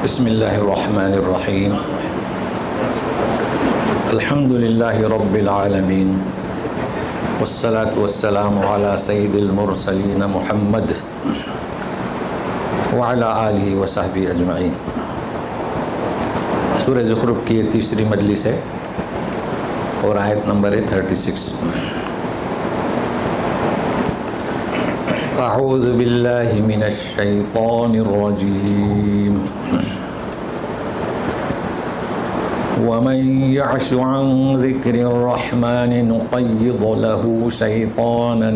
بسم اللہ الرحمن الرحیم الحمد للہ رب العالمین والصلاة والسلام علی سید المرسلین محمد وعلی آلہ وصحبہ اجمعین۔ سورہ زخرف کی یہ تیسری مجلس ہے اور آیت نمبر ہے 36۔ اعوذ باللہ من الشیطان الرجیم ومن يعش عن ذکر الرحمن نقیض له شیطانا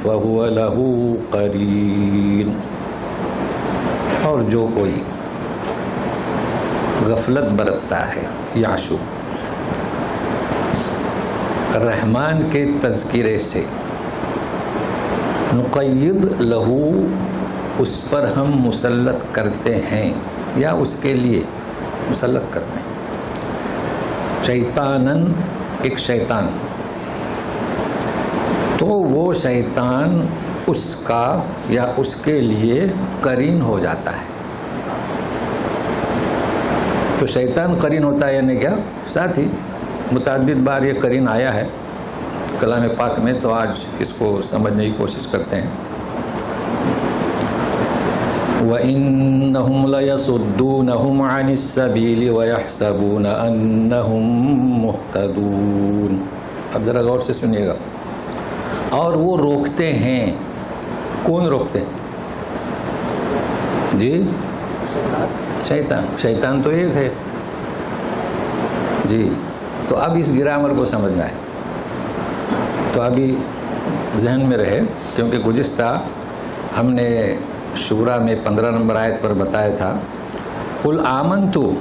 فهو له قرین۔ اور جو کوئی غفلت برتتا ہے، یعشو رحمان کے تذکرے سے، نقید لہو اس پر ہم مسلط کرتے ہیں یا اس کے لیے مسلط کرتے ہیں، شیطانن ایک شیطان، تو وہ شیطان اس کا یا اس کے لیے قرین ہو جاتا ہے۔ تو شیطان قرین ہوتا ہے یعنی کیا؟ ساتھی۔ متعدد بار یہ قرین آیا ہے کلام پاک میں، تو آج اس کو سمجھنے کی کوشش کرتے ہیں۔ وَإِنَّهُمْ لَيَصُدُّونَهُمْ عَنِ السَّبِيلِ وَيَحْسَبُونَ أَنَّهُمْ مُهْتَدُونَ۔ اب ذرا غور سے سنیے گا۔ اور وہ روکتے ہیں، کون روکتے ہیں؟ جی شیطان۔ شیطان تو ایک ہے جی۔ تو اب اس گرامر کو سمجھنا ہے، تو ابھی ذہن میں رہے، کیونکہ گزشتہ ہم نے شورا میں 15 نمبر آیت پر بتایا تھا، قُلْ آمَنْتُ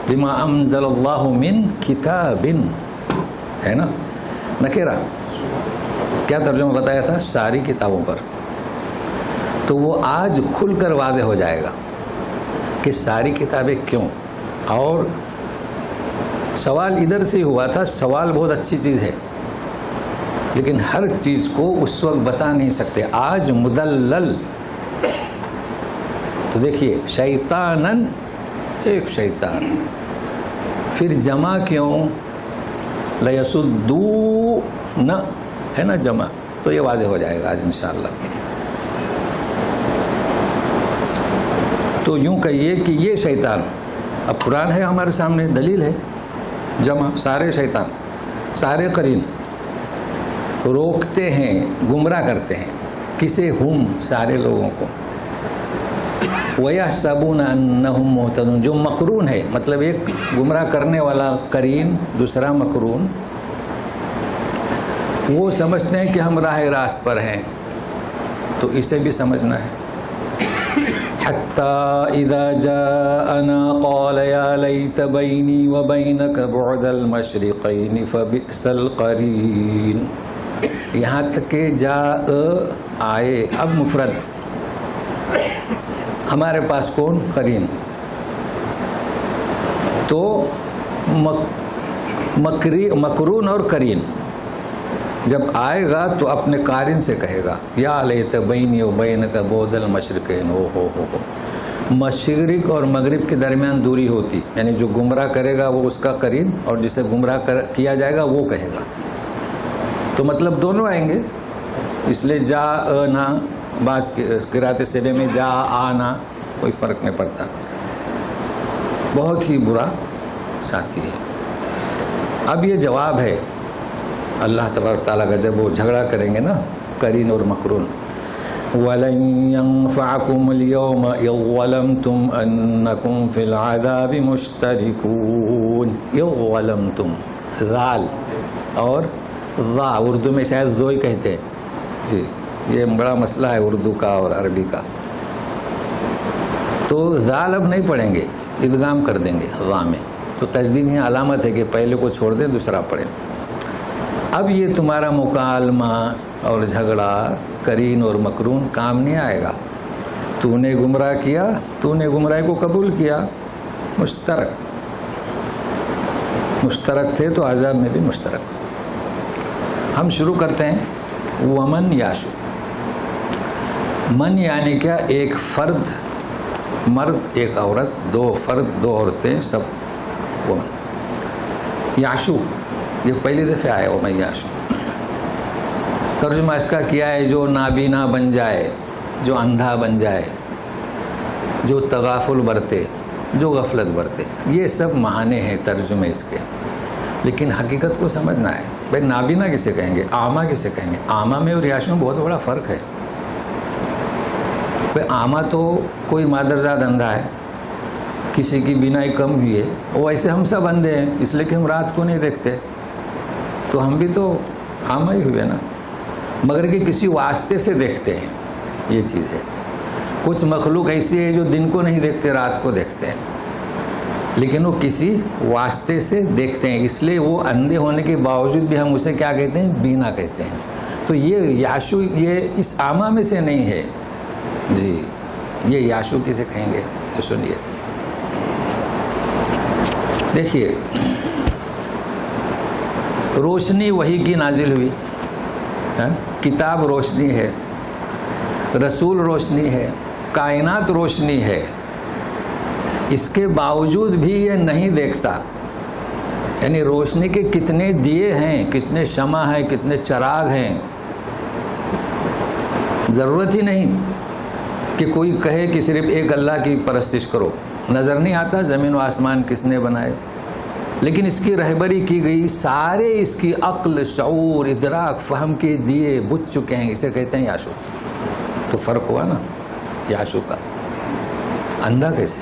بِمَا أَنزَلَ اللَّهُ مِنْ كِتَابٍ، ہے نا، نکرہ۔ کیا ترجمہ بتایا تھا؟ ساری کتابوں پر۔ تو وہ آج کھل کر واضح ہو جائے گا کہ ساری کتابیں کیوں۔ اور سوال ادھر سے ہی ہوا تھا، سوال بہت اچھی چیز ہے، لیکن ہر چیز کو اس وقت بتا نہیں سکتے۔ آج مدلل، تو دیکھیے شیطانن ایک شیطان، پھر جمع کیوں؟ لیسدون ہے نا جمع، تو یہ واضح ہو جائے گا آج انشاءاللہ۔ تو یوں کہیے کہ یہ شیطان، اب قرآن ہے ہمارے سامنے، دلیل ہے، جمع سارے شیطان، سارے قرین روکتے ہیں، گمراہ کرتے ہیں، کسے؟ ہم سارے لوگوں کو۔ وَيَحْسَبُونَ أَنَّهُمْ مُهْتَدُونَ، جو مقرون ہے، مطلب ایک گمراہ کرنے والا قرین، دوسرا مقرون، وہ سمجھتے ہیں کہ ہم راہ راست پر ہیں، تو اسے بھی سمجھنا ہے۔ حَتَّى إِذَا جَاءَنَا قَالَ يَا لَيْتَ بَيْنِي وَبَيْنَكَ بُعْدَ الْمَشْرِقَيْنِ فَبِئْسَ الْقَرِينُ، یہاں تک کہ جاء آئے، اب مفرد، ہمارے پاس کون؟ قرین۔ تو مقرون اور قرین جب آئے گا تو اپنے قارن سے کہے گا، یا لیت بینی و بینک بعد المشرقین، ہو مشرق اور مغرب کے درمیان دوری ہوتی، یعنی جو گمراہ کرے گا وہ اس کا قرین، اور جسے گمراہ کیا جائے گا وہ کہے گا، تو مطلب دونوں آئیں گے۔ اس لیے جا آنا، بعض قرات سرے میں جا آنا، کوئی فرق نہیں پڑتا۔ بہت ہی برا ساتھی ہے۔ اب یہ جواب ہے اللہ تبارک تعالیٰ کا، جب وہ جھگڑا کریں گے نا قرین اور مقرون، وَلَن يَنفَعَكُمُ الْيَوْمَ إِذْ ظَلَمْتُمْ أَنَّكُمْ فِي الْعَذَابِ مُشْتَرِكُونَ۔ إِذْ ظَلَمْتُم، ذال اور ذا، اردو میں شاید ذو ہی کہتے ہیں جی، یہ بڑا مسئلہ ہے اردو کا اور عربی کا۔ تو ذال اب نہیں پڑھیں گے، ادغام کر دیں گے ذا میں، تو تجدید یہ علامت ہے کہ پہلے کو چھوڑ دیں، دوسرا پڑھیں۔ اب یہ تمہارا مکالمہ اور جھگڑا قرین اور مقرون کام نہیں آئے گا۔ تو نے گمراہ کیا، تو نے گمراہی کو قبول کیا، مشترک تھے تو عذاب میں بھی مشترک۔ ہم شروع کرتے ہیں ومن یاشو، من یعنی کیا؟ ایک فرد مرد ایک عورت، 2 فرد، 2 عورتیں، سب ومن. یاشو یہ پہلی دفعہ آیا ومن یاشو. ترجمہ اس کا کیا ہے جو نابینا بن جائے، جو اندھا بن جائے، جو تغافل برتے، جو غفلت برتے. یہ سب معنی ہیں ترجمے اس کے، لیکن حقیقت کو سمجھنا ہے. بھائی نابینا کسے کہیں گے، اعمیٰ کسے کہیں گے؟ اعمیٰ میں اور یاشو میں بہت بڑا فرق ہے. بھائی اعمیٰ تو کوئی مادرزاد اندھا ہے، کسی کی بینائی کم ہوئی ہے، ویسے ہم سب اندھے ہیں، اس لیے کہ ہم رات کو نہیں دیکھتے، تو ہم بھی تو اعمیٰ ہی ہوئے نا، مگر کہ کسی واسطے سے دیکھتے ہیں. یہ چیز ہے. کچھ مخلوق ایسی ہے جو دن کو نہیں دیکھتے، رات کو دیکھتے ہیں، لیکن وہ کسی واسطے سے دیکھتے ہیں، اس لیے وہ اندھے ہونے کے باوجود بھی ہم اسے کیا کہتے ہیں؟ بینا کہتے ہیں. تو یہ یاشو یہ اس اعمیٰ میں سے نہیں ہے. جی یہ یاشو کسے کہیں گے؟ تو سنیے، دیکھیے، روشنی وحی کی نازل ہوئی، کتاب روشنی ہے، رسول روشنی ہے، کائنات روشنی ہے، اس کے باوجود بھی یہ نہیں دیکھتا. یعنی روشنی کے کتنے دیے ہیں، کتنے شمع ہیں، کتنے چراغ ہیں، ضرورت ہی نہیں کہ کوئی کہے کہ صرف ایک اللہ کی پرستش کرو. نظر نہیں آتا زمین و آسمان کس نے بنائے، لیکن اس کی رہبری کی گئی، سارے اس کی عقل، شعور، ادراک، فہم کے دیے بجھ چکے ہیں. اسے کہتے ہیں یاشو. تو فرق ہوا نا یاشو کا. اندھا کیسے؟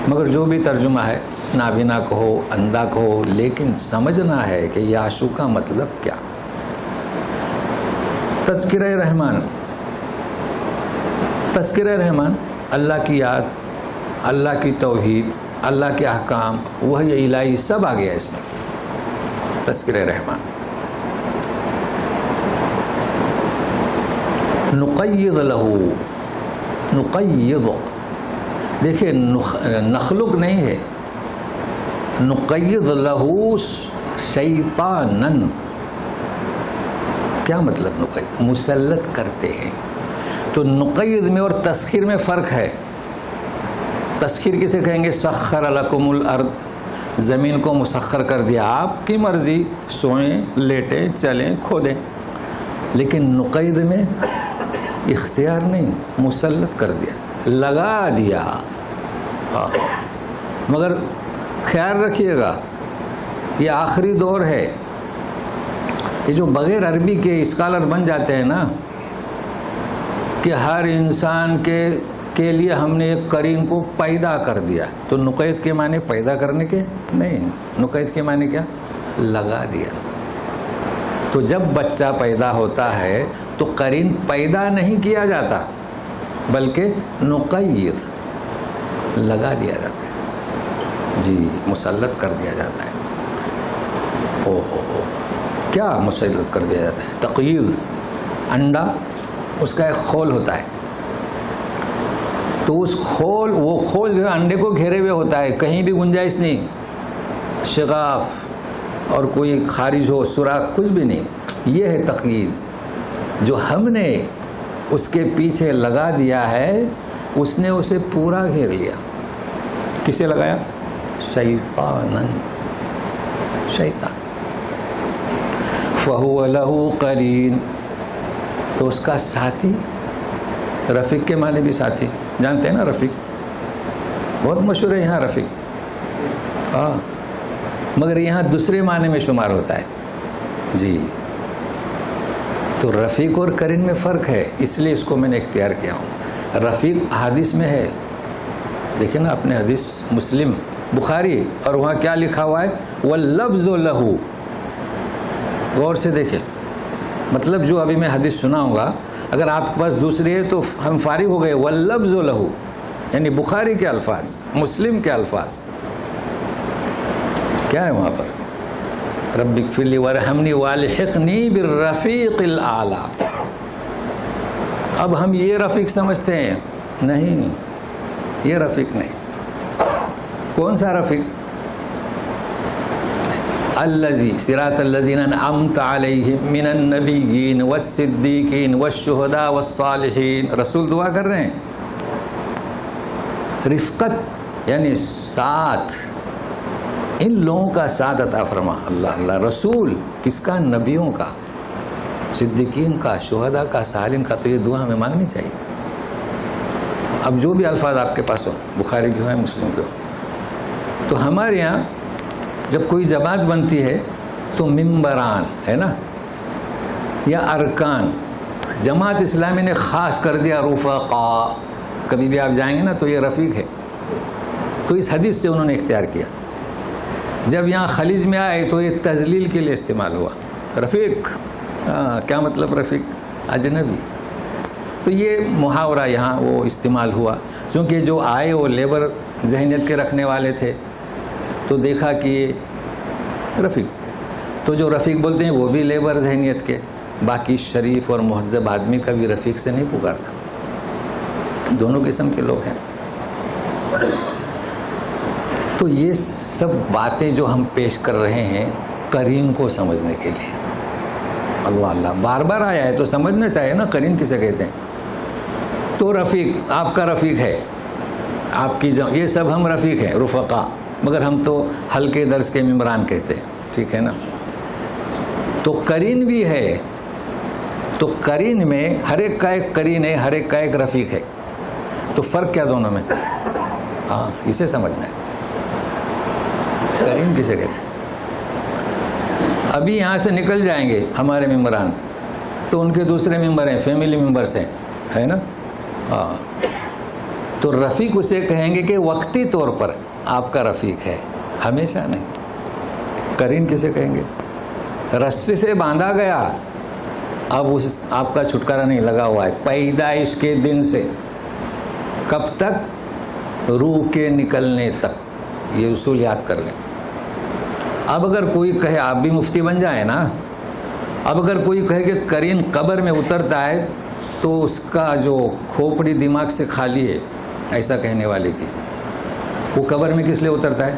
مگر جو بھی ترجمہ ہے، نابینا کہو، اندھا کہو، لیکن سمجھنا ہے کہ یاشو کا مطلب کیا. تذکرہ رحمان، تذکرہ رحمان، اللہ کی یاد، اللہ کی توحید، اللہ کے احکام، وحی الہی سب آ گیا اس میں. تذکرہ رحمان. نقید لہو، نقید، دیکھیں نخلق نہیں ہے، نقید لہو شیطانن. کیا مطلب نقید؟ مسلط کرتے ہیں. تو نقید میں اور تسخیر میں فرق ہے. تسخیر کسے کہیں گے؟ سخر لکم الارض، زمین کو مسخر کر دیا، آپ کی مرضی، سوئیں، لیٹیں، چلیں، کھودیں. لیکن نقید میں اختیار نہیں، مسلط کر دیا، لگا دیا. مگر خیال رکھیے گا یہ آخری دور ہے. یہ جو بغیر عربی کے اسکالر بن جاتے ہیں نا کہ ہر انسان کے لیے ہم نے ایک قرین کو پیدا کر دیا، تو نقید کے معنی پیدا کرنے کے نہیں، نقید کے معنی کیا؟ لگا دیا. تو جب بچہ پیدا ہوتا ہے تو قرین پیدا نہیں کیا جاتا، بلکہ نقید، لگا دیا جاتا ہے. جی مسلط کر دیا جاتا ہے. کیا مسلط کر دیا جاتا ہے؟ تقیید. انڈا اس کا ایک خول ہوتا ہے، تو اس خول، وہ خول جو ہے انڈے کو گھیرے ہوئے ہوتا ہے، کہیں بھی گنجائش نہیں، شگاف اور کوئی خارج ہو، سوراخ، کچھ بھی نہیں. یہ ہے تقیید. جو ہم نے اس کے پیچھے لگا دیا ہے، اس نے اسے پورا گھیر لیا. کسے لگایا؟ شیطانن، شیطان. فہو لہو قرین، تو اس کا ساتھی. رفیق کے معنی بھی ساتھی، جانتے ہیں نا رفیق، بہت مشہور ہے یہاں رفیق. مگر یہاں دوسرے معنی میں شمار ہوتا ہے. جی تو رفیق اور قرین میں فرق ہے، اس لیے اس کو میں نے اختیار کیا ہوں. رفیق حدیث میں ہے، دیکھیں نا اپنے حدیث مسلم، بخاری، اور وہاں کیا لکھا ہوا ہے؟ واللفظ لہو. غور سے دیکھیں، مطلب جو ابھی میں حدیث سنا ہوگا، اگر آپ کے پاس دوسری ہے تو ہم فارغ ہو گئے. واللفظ لہو یعنی بخاری کے الفاظ، مسلم کے الفاظ. کیا ہے وہاں پر؟ رب اغفر لی وارحمنی والحقنی بالرفیق الاعلی. اب ہم یہ رفیق سمجھتے ہیں، نہیں، یہ رفیق نہیں. کون سا رفیق؟ الذی صراط الذین انعمت علیہم من النبیین والصدیقین والشہداء والصالحین. رسول دعا کر رہے ہیں. رفقت یعنی ساتھ، ان لوگوں کا ساتھ عطا فرما اللہ۔ اللہ رسول کس کا؟ نبیوں کا، صدیقین کا، شہداء کا، صالحین کا۔ تو یہ دعا ہمیں مانگنی چاہیے۔ اب جو بھی الفاظ آپ کے پاس ہو، بخاری کی ہو یا مسلم کی ہو، تو ہمارے یہاں جب کوئی جماعت بنتی ہے تو ممبران ہے نا یا ارکان، جماعت اسلامی نے خاص کر دیا رفقا، کبھی بھی آپ جائیں گے نا تو یہ رفیق ہے، تو اس حدیث سے انہوں نے اختیار کیا۔ جب یہاں خلیج میں آئے تو یہ تذلیل کے لیے استعمال ہوا، رفیق، کیا مطلب رفیق؟ اجنبی۔ تو یہ محاورہ یہاں وہ استعمال ہوا، کیونکہ جو آئے وہ لیبر ذہنیت کے رکھنے والے تھے، تو دیکھا کہ یہ رفیق، تو جو رفیق بولتے ہیں وہ بھی لیبر ذہنیت کے، باقی شریف اور مہذب آدمی کا بھی رفیق سے نہیں پکارتا، دونوں قسم کے لوگ ہیں۔ تو یہ سب باتیں جو ہم پیش کر رہے ہیں قرین کو سمجھنے کے لیے، اللہ اللہ بار بار آیا ہے تو سمجھنا چاہیے نا قرین کسے کہتے ہیں۔ تو رفیق آپ کا رفیق ہے، آپ کی یہ سب ہم رفیق ہیں، رفقا، مگر ہم تو ہلکے درس کے ممبران کہتے ہیں، ٹھیک ہے نا۔ تو قرین بھی ہے، تو قرین میں ہر ایک کا ایک قرین ہے، ہر ایک کا ایک رفیق ہے، تو فرق کیا دونوں میں؟ ہاں اسے سمجھنا ہے، قرین کسے کہتے ہیں۔ ابھی یہاں سے نکل جائیں گے ہمارے ممبران تو ان کے دوسرے ممبر ہیں، فیملی ممبرس ہیں، ہے نا۔ ہاں تو رفیق اسے کہیں گے کہ وقتی طور پر آپ کا رفیق ہے، ہمیشہ نہیں۔ قرین کسے کہیں گے؟ رسی سے باندھا گیا، اب اس آپ کا چھٹکارا نہیں، لگا ہوا ہے پیدائش کے دن سے کب تک؟ روح کے نکلنے تک، یہ اصول یاد کر لیں۔ اب اگر کوئی کہے، آپ بھی مفتی بن جائیں نا، اب اگر کوئی کہے کہ قرین قبر میں اترتا ہے تو اس کا جو کھوپڑی دماغ سے خالی ہے، ایسا کہنے والے کی۔ وہ قبر میں کس لیے اترتا ہے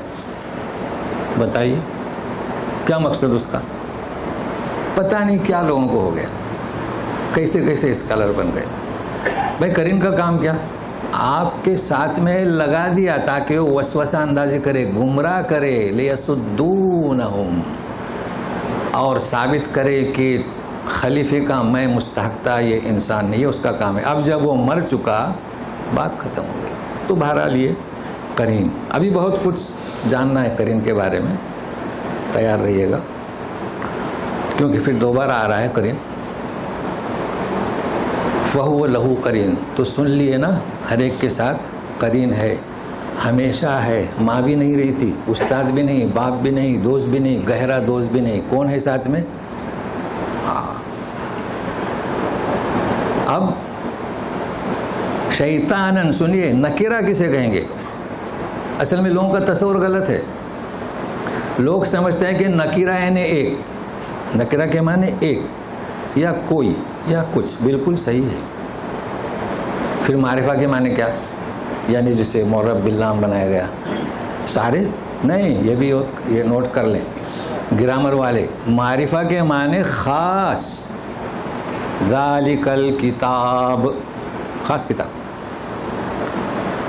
بتائیے؟ کیا مقصد اس کا؟ پتہ نہیں کیا لوگوں کو ہو گیا، کیسے کیسے اسکالر بن گئے۔ بھائی قرین کا کام کیا؟ آپ کے ساتھ میں لگا دیا تاکہ وہ وسوسہ اندازی کرے، گمراہ کرے، لیسدونہم، اور ثابت کرے کہ خلیفے کا میں مستحق تھا، یہ انسان نہیں، اس کا کام ہے۔ اب جب وہ مر چکا بات ختم ہو گئی۔ تو بہرحال یہ قرین، ابھی بہت کچھ جاننا ہے قرین کے بارے میں، تیار رہیے گا کیونکہ پھر دوبارہ آ رہا ہے قرین۔ فَهُوَ لَهُ قرین، تو سن لیے نا، ہر ایک کے ساتھ قرین ہے، ہمیشہ ہے۔ ماں بھی نہیں رہی تھی، استاد بھی نہیں، باپ بھی نہیں، دوست بھی نہیں، گہرا دوست بھی نہیں، کون ہے ساتھ میں؟ ہاں۔ اب شیطانن، سنیے، نکرہ کسے کہیں گے؟ اصل میں لوگوں کا تصور غلط ہے، لوگ سمجھتے ہیں کہ نکرہ یعنی ایک، نکرہ کے معنی ایک یا کوئی یا کچھ، بالکل صحیح ہے۔ پھر معرفہ کے معنی کیا؟ یعنی جسے معرب باللام بنایا گیا، سارے نہیں، یہ بھی یہ نوٹ کر لیں گرامر والے، معرفہ کے معنی خاص، ذالک الکتاب، خاص کتاب۔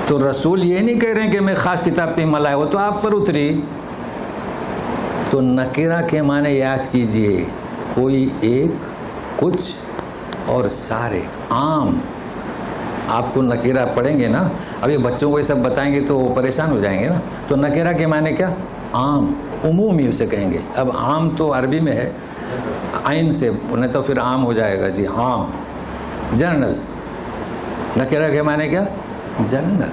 تو رسول یہ نہیں کہہ رہے ہیں کہ میں خاص کتاب پہ ملائے، وہ تو آپ پر اتری۔ تو نکرہ کے معنی یاد کیجئے، کوئی ایک، کچھ اور سارے، عام۔ آپ کو نکرہ پڑھیں گے نا، ابھی بچوں کو یہ سب بتائیں گے تو وہ پریشان ہو جائیں گے نا۔ تو نکرہ کے معنی کیا؟ عام، عمومی اسے کہیں گے۔ اب عام تو عربی میں ہے عین سے، انہیں تو پھر عام ہو جائے گا جی، عام، جنرل۔ نکرہ کے معنی کیا؟ جنرل۔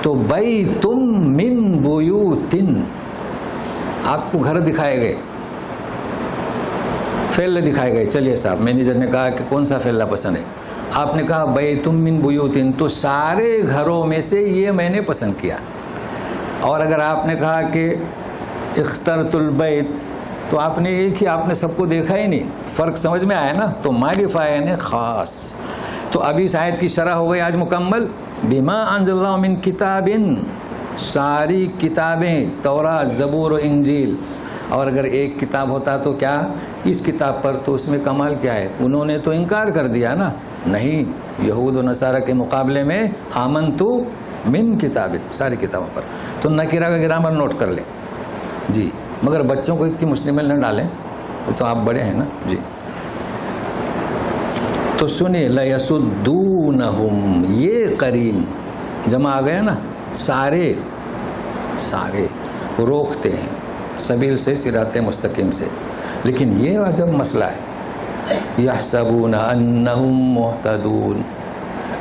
تو بیتم من بیوتن، آپ کو گھر دکھائے گئے، فعل دکھائے گئے، چلیے صاحب، مینیجر نے کہا کہ کون سا فعل پسند ہے؟ آپ نے کہا بیتم من بیوتن، تو سارے گھروں میں سے یہ میں نے پسند کیا۔ اور اگر آپ نے کہا کہ اخترت البیت، تو آپ نے ایک ہی، آپ نے سب کو دیکھا ہی نہیں، فرق سمجھ میں آیا نا۔ تو معرفہ یعنی خاص۔ تو ابھی اس آیت کی شرح ہو گئی آج مکمل۔ بما انزل اللہ من کتاب، ساری کتابیں، تورات، زبور و انجیل، اور اگر ایک کتاب ہوتا تو کیا اس کتاب پر، تو اس میں کمال کیا ہے؟ انہوں نے تو انکار کر دیا نا، نہیں، یہود و نصارہ کے مقابلے میں آمنتو من کتاب، ساری کتابوں پر. تو نکرہ کا گرامر نوٹ کر لیں جی، مگر بچوں کو اتنی مشتمل نہ ڈالیں، وہ تو آپ بڑے ہیں نا جی. تو سنیے، لَيَسُدُّونَهُمْ، یہ قرین جمع آ گیا نا، سارے روکتے ہیں سبیل سے، صراط مستقیم سے. لیکن یہ عجب مسئلہ ہے، یحسبون انہم مہتدون،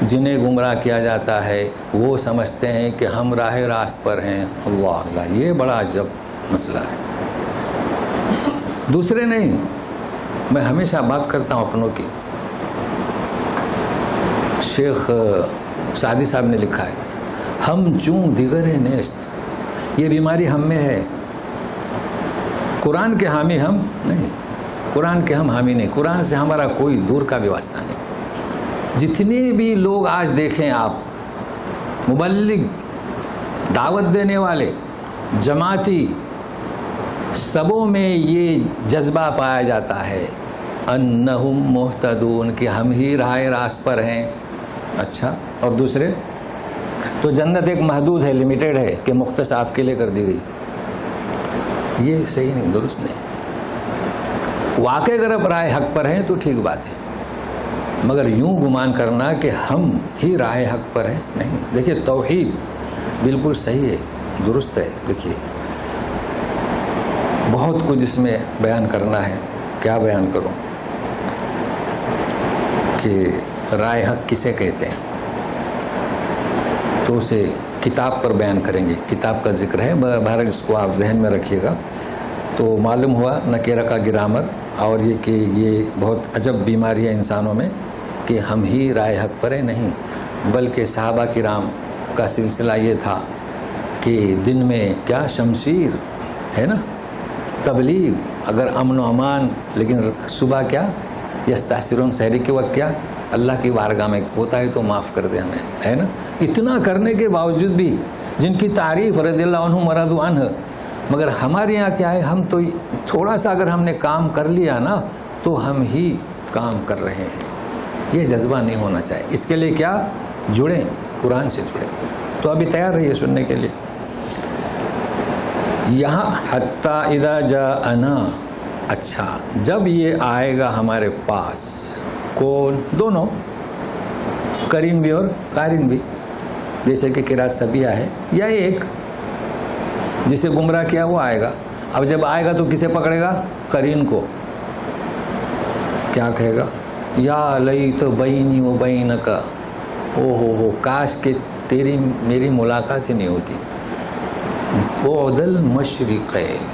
جنہیں گمراہ کیا جاتا ہے وہ سمجھتے ہیں کہ ہم راہ راست پر ہیں. اللہ اللہ، یہ بڑا عجب مسئلہ ہے. دوسرے نہیں، میں ہمیشہ بات کرتا ہوں اپنوں کی. شیخ سعدی صاحب نے لکھا ہے، ہم چون دیگر نیست، یہ بیماری ہم میں ہے. قرآن کے حامی ہم نہیں، قرآن کے ہم حامی نہیں، قرآن سے ہمارا کوئی دور کا بھی واسطہ نہیں. جتنے بھی لوگ آج دیکھیں آپ، مبلغ، دعوت دینے والے، جماعتی، سبوں میں یہ جذبہ پایا جاتا ہے، انہم مہتدون، کہ ہم ہی راہ راست پر ہیں. اچھا، اور دوسرے؟ تو جنت ایک محدود ہے، لمیٹیڈ ہے، کہ مختص آپ کے لیے کر دی گئی. یہ صحیح نہیں، درست نہیں. واقعی اگر آپ راہ حق پر ہیں تو ٹھیک بات ہے، مگر یوں گمان کرنا کہ ہم ہی راہ حق پر ہیں، نہیں. دیکھیے، توحید بالکل صحیح ہے، درست ہے. دیکھیے، بہت کچھ اس میں بیان کرنا ہے. کیا بیان کروں کہ رائے حق کسے کہتے ہیں، تو اسے کتاب پر بیان کریں گے. کتاب کا ذکر ہے، بہرحال اس کو آپ ذہن میں رکھیے گا. تو معلوم ہوا نکیرہ کا گرامر، اور یہ کہ یہ بہت عجب بیماری ہے انسانوں میں کہ ہم ہی رائے حق پر ہیں، نہیں، بلکہ صحابہ کرام کا سلسلہ یہ تھا کہ دن میں کیا شمشیر ہے نا، تبلیغ، اگر امن و امان، لیکن صبح کیا یستحسرون، سحری کے وقت کیا اللہ کی بارگاہ میں ہوتا ہے تو معاف کر دے ہمیں، ہے نا. اتنا کرنے کے باوجود بھی جن کی تعریف رضی اللہ عنہ ورضوا عنہ، مگر ہمارے یہاں کیا ہے، ہم تو تھوڑا سا اگر ہم نے کام کر لیا نا تو ہم ہی کام کر رہے ہیں. یہ جذبہ نہیں ہونا چاہیے. اس کے لیے کیا جڑیں، قرآن سے جڑیں. تو ابھی تیار رہیے سننے کے لیے. یہاں حتی اذا جاءنا، اچھا جب یہ آئے گا ہمارے پاس، کون؟ دونوں، کریم بھی اور قارن بھی، جیسے کہ قرات سبیہ ہے، یا ایک جسے گمراہ کیا وہ آئے گا. اب جب آئے گا تو کسے پکڑے گا؟ قرین کو. کیا کہے گا؟ یا لیت بینی و بینک، او ہو کاش کہ تیری میری ملاقات ہی نہیں ہوتی. بعد المشرقین،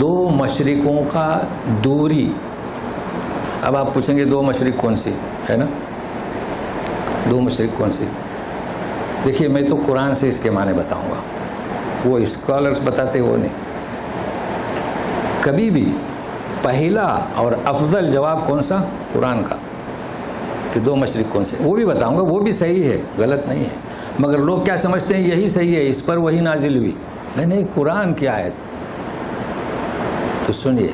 دو مشرقوں کا دوری. اب آپ پوچھیں گے دو مشرق کون سی ہے نا، دو مشرق کون سی؟ دیکھیے، میں تو قرآن سے اس کے معنی بتاؤں گا، وہ اسکالرز بتاتے وہ نہیں. کبھی بھی پہلا اور افضل جواب کون سا؟ قرآن کا، کہ دو مشرق کون سے، وہ بھی بتاؤں گا، وہ بھی صحیح ہے، غلط نہیں ہے. مگر لوگ کیا سمجھتے ہیں یہی صحیح ہے، اس پر وہی نازل ہوئی. نہیں، قرآن کی آیت. تو سنیے،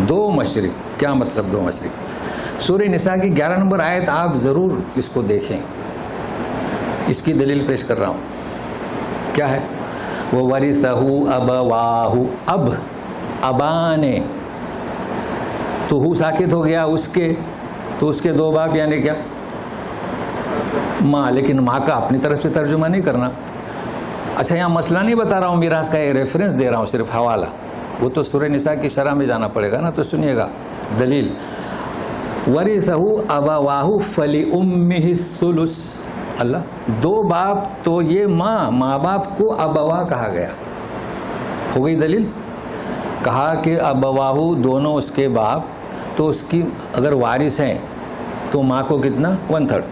دو مشرق، کیا مطلب دو مشرق؟ سورہ نساء کی 11 نمبر آیت آپ ضرور اس کو دیکھیں. اس کی دلیل پیش کر رہا ہوں. کیا ہے؟ وَوَرِثَهُ أَبَوَاهُ، اب ابانے، تو ہو ساکت ہو گیا اس کے، تو اس کے دو باپ یعنی کیا؟ ماں. لیکن ماں کا اپنی طرف سے ترجمہ نہیں کرنا. اچھا، یہاں مسئلہ نہیں بتا رہا ہوں، میراث کا ایک ریفرنس دے رہا ہوں، صرف حوالہ. وہ تو سورہ نساء کی شرح میں جانا پڑے گا نا. تو سنیے گا دلیل. وَرِثَهُ أَبَوَاهُ فَلِأُمِّهِ الثُّلُثُ، اللہ، دو باپ تو یہ ماں باپ کو ابوا کہا گیا. ہو گئی دلیل. کہا کہ ابواہو، دونوں اس کے باپ، تو اس کی اگر وارث ہیں تو ماں کو کتنا؟ 1/3.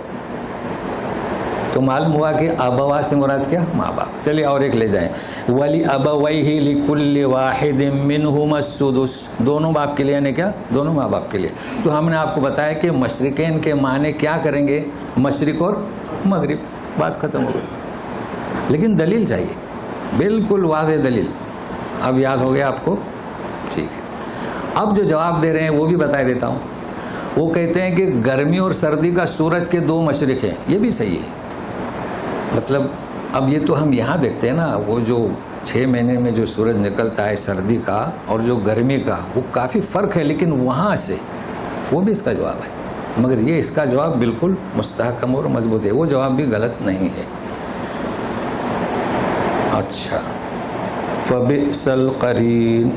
تو معلوم ہوا کہ ابوا سے مراد کیا؟ ماں باپ. چلیے اور ایک لے جائیں. وَلِأَبَوَيْهِ لِكُلِّ وَاحِدٍ مِّنْهُمَا السُّدُسُ، دونوں باپ کے لیے، یعنی کیا؟ دونوں ماں باپ کے لیے. تو ہم نے آپ کو بتایا کہ مشرقین کے معنی کیا کریں گے؟ مشرق اور مغرب. بات ختم ہو گئی. لیکن دلیل چاہیے، بالکل واضح دلیل. اب یاد ہو گیا آپ کو؟ ٹھیک ہے. اب جو جواب دے رہے ہیں وہ بھی بتا دیتا ہوں. وہ کہتے ہیں کہ گرمی اور سردی کا سورج کے 2 مشرق ہیں. یہ بھی صحیح ہے. مطلب اب یہ تو ہم یہاں دیکھتے ہیں نا، وہ جو 6 مہینے میں جو سورج نکلتا ہے سردی کا اور جو گرمی کا، وہ کافی فرق ہے، لیکن وہاں سے وہ بھی اس کا جواب ہے. مگر یہ اس کا جواب بالکل مستحکم اور مضبوط ہے، وہ جواب بھی غلط نہیں ہے. اچھا، فبئس القرین،